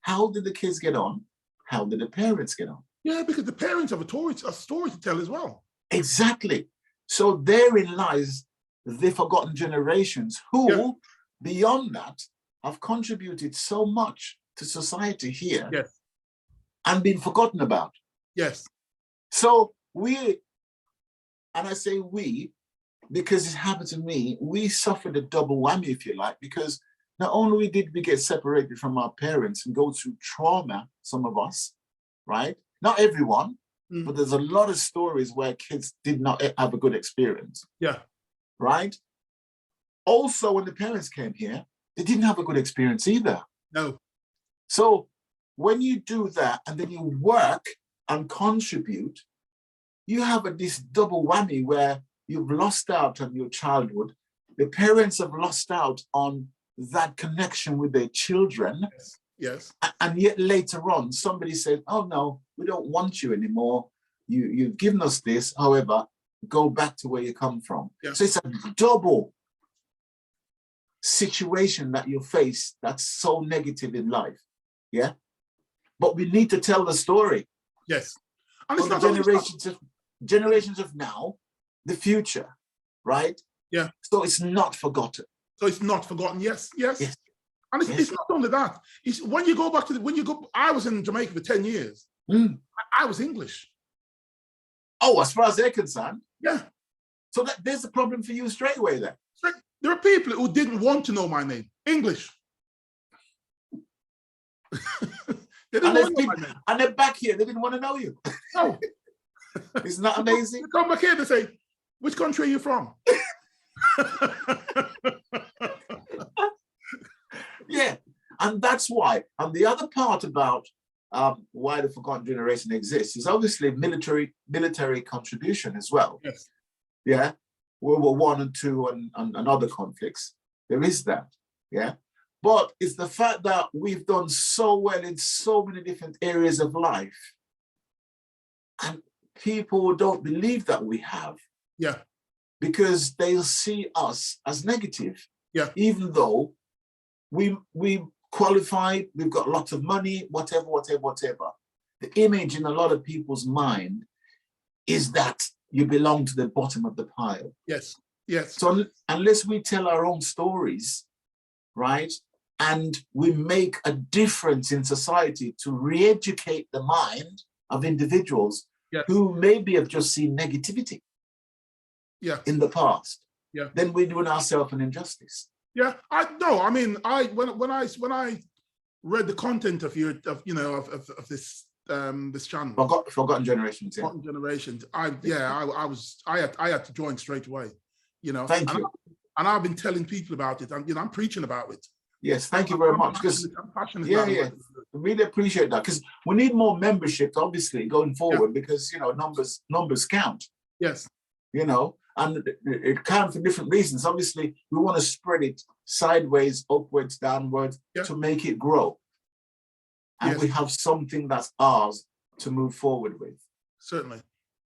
S1: How did the kids get on? How did the parents get on?
S2: Yeah, because the parents have a story to tell as well.
S1: Exactly. So therein lies the forgotten generations who, beyond that, have contributed so much to society here and been forgotten about.
S2: Yes.
S1: So we, and I say we, because it happened to me, we suffered a double whammy, if you like, because not only did we get separated from our parents and go through trauma, some of us, right? Not everyone, but there's a lot of stories where kids did not have a good experience.
S2: Yeah.
S1: Right? Also, when the parents came here, they didn't have a good experience either.
S2: No.
S1: So when you do that and then you work and contribute, you have this double whammy where you've lost out on your childhood. The parents have lost out on that connection with their children.
S2: Yes. Yes.
S1: And yet later on, somebody said, oh no, we don't want you anymore. You've given us this, however, go back to where you come from. Yeah. So it's a double situation that you face that's so negative in life. Yeah. But we need to tell the story.
S2: Yes. And it's
S1: not generations of now, the future, right?
S2: Yeah.
S1: So it's not forgotten.
S2: So it's not forgotten. Yes. Yes.
S1: Yes.
S2: And it's not only that. It's when you go back to I was in Jamaica for 10 years. I was English.
S1: Oh, as far as they're concerned.
S2: Yeah.
S1: So there's a problem for you straight away then.
S2: There are people who didn't want to know my name. English. They didn't want to know my name.
S1: And they're back here, they didn't want to know you.
S2: No.
S1: Isn't that amazing?
S2: They come back here, they say, which country are you from?
S1: Yeah, and that's why. And the other part about why the forgotten generation exists is obviously military contribution as well.
S2: Yes.
S1: Yeah, World War I and II and other conflicts. There is that. Yeah, but it's the fact that we've done so well in so many different areas of life, and people don't believe that we have.
S2: Yeah,
S1: because they'll see us as negative.
S2: Yeah,
S1: even though we qualified, we've got lots of money, whatever. The image in a lot of people's mind is that you belong to the bottom of the pile.
S2: Yes, yes.
S1: So unless we tell our own stories, right, and we make a difference in society to re-educate the mind of individuals who maybe have just seen negativity in the past, then we're doing ourselves an injustice.
S2: Yeah, I mean, when I read the content of this this channel,
S1: Forgotten Generations.
S2: Forgotten Generations. I had to join straight away. You know.
S1: Thank you.
S2: And I've been telling people about it, and I'm preaching about it.
S1: Yes, thank you very much.
S2: I'm passionate about it.
S1: I really appreciate that, because we need more membership, obviously, going forward, because numbers count.
S2: Yes.
S1: And it counts for different reasons. Obviously, we want to spread it sideways, upwards, downwards, to make it grow. And we have something that's ours to move forward with.
S2: Certainly.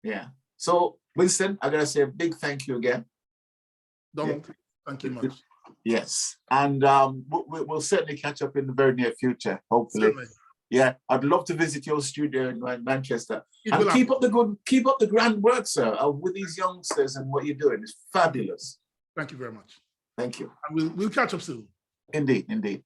S1: Yeah. So, Winston, I gotta say a big thank you again.
S2: Donald, thank you much.
S1: Yes. And we'll certainly catch up in the very near future, hopefully.
S2: Certainly.
S1: Yeah, I'd love to visit your studio in Manchester. And keep up the grand work, sir, with these youngsters and what you're doing. It's fabulous.
S2: Thank you very much.
S1: Thank you.
S2: And we'll catch up soon.
S1: Indeed, indeed.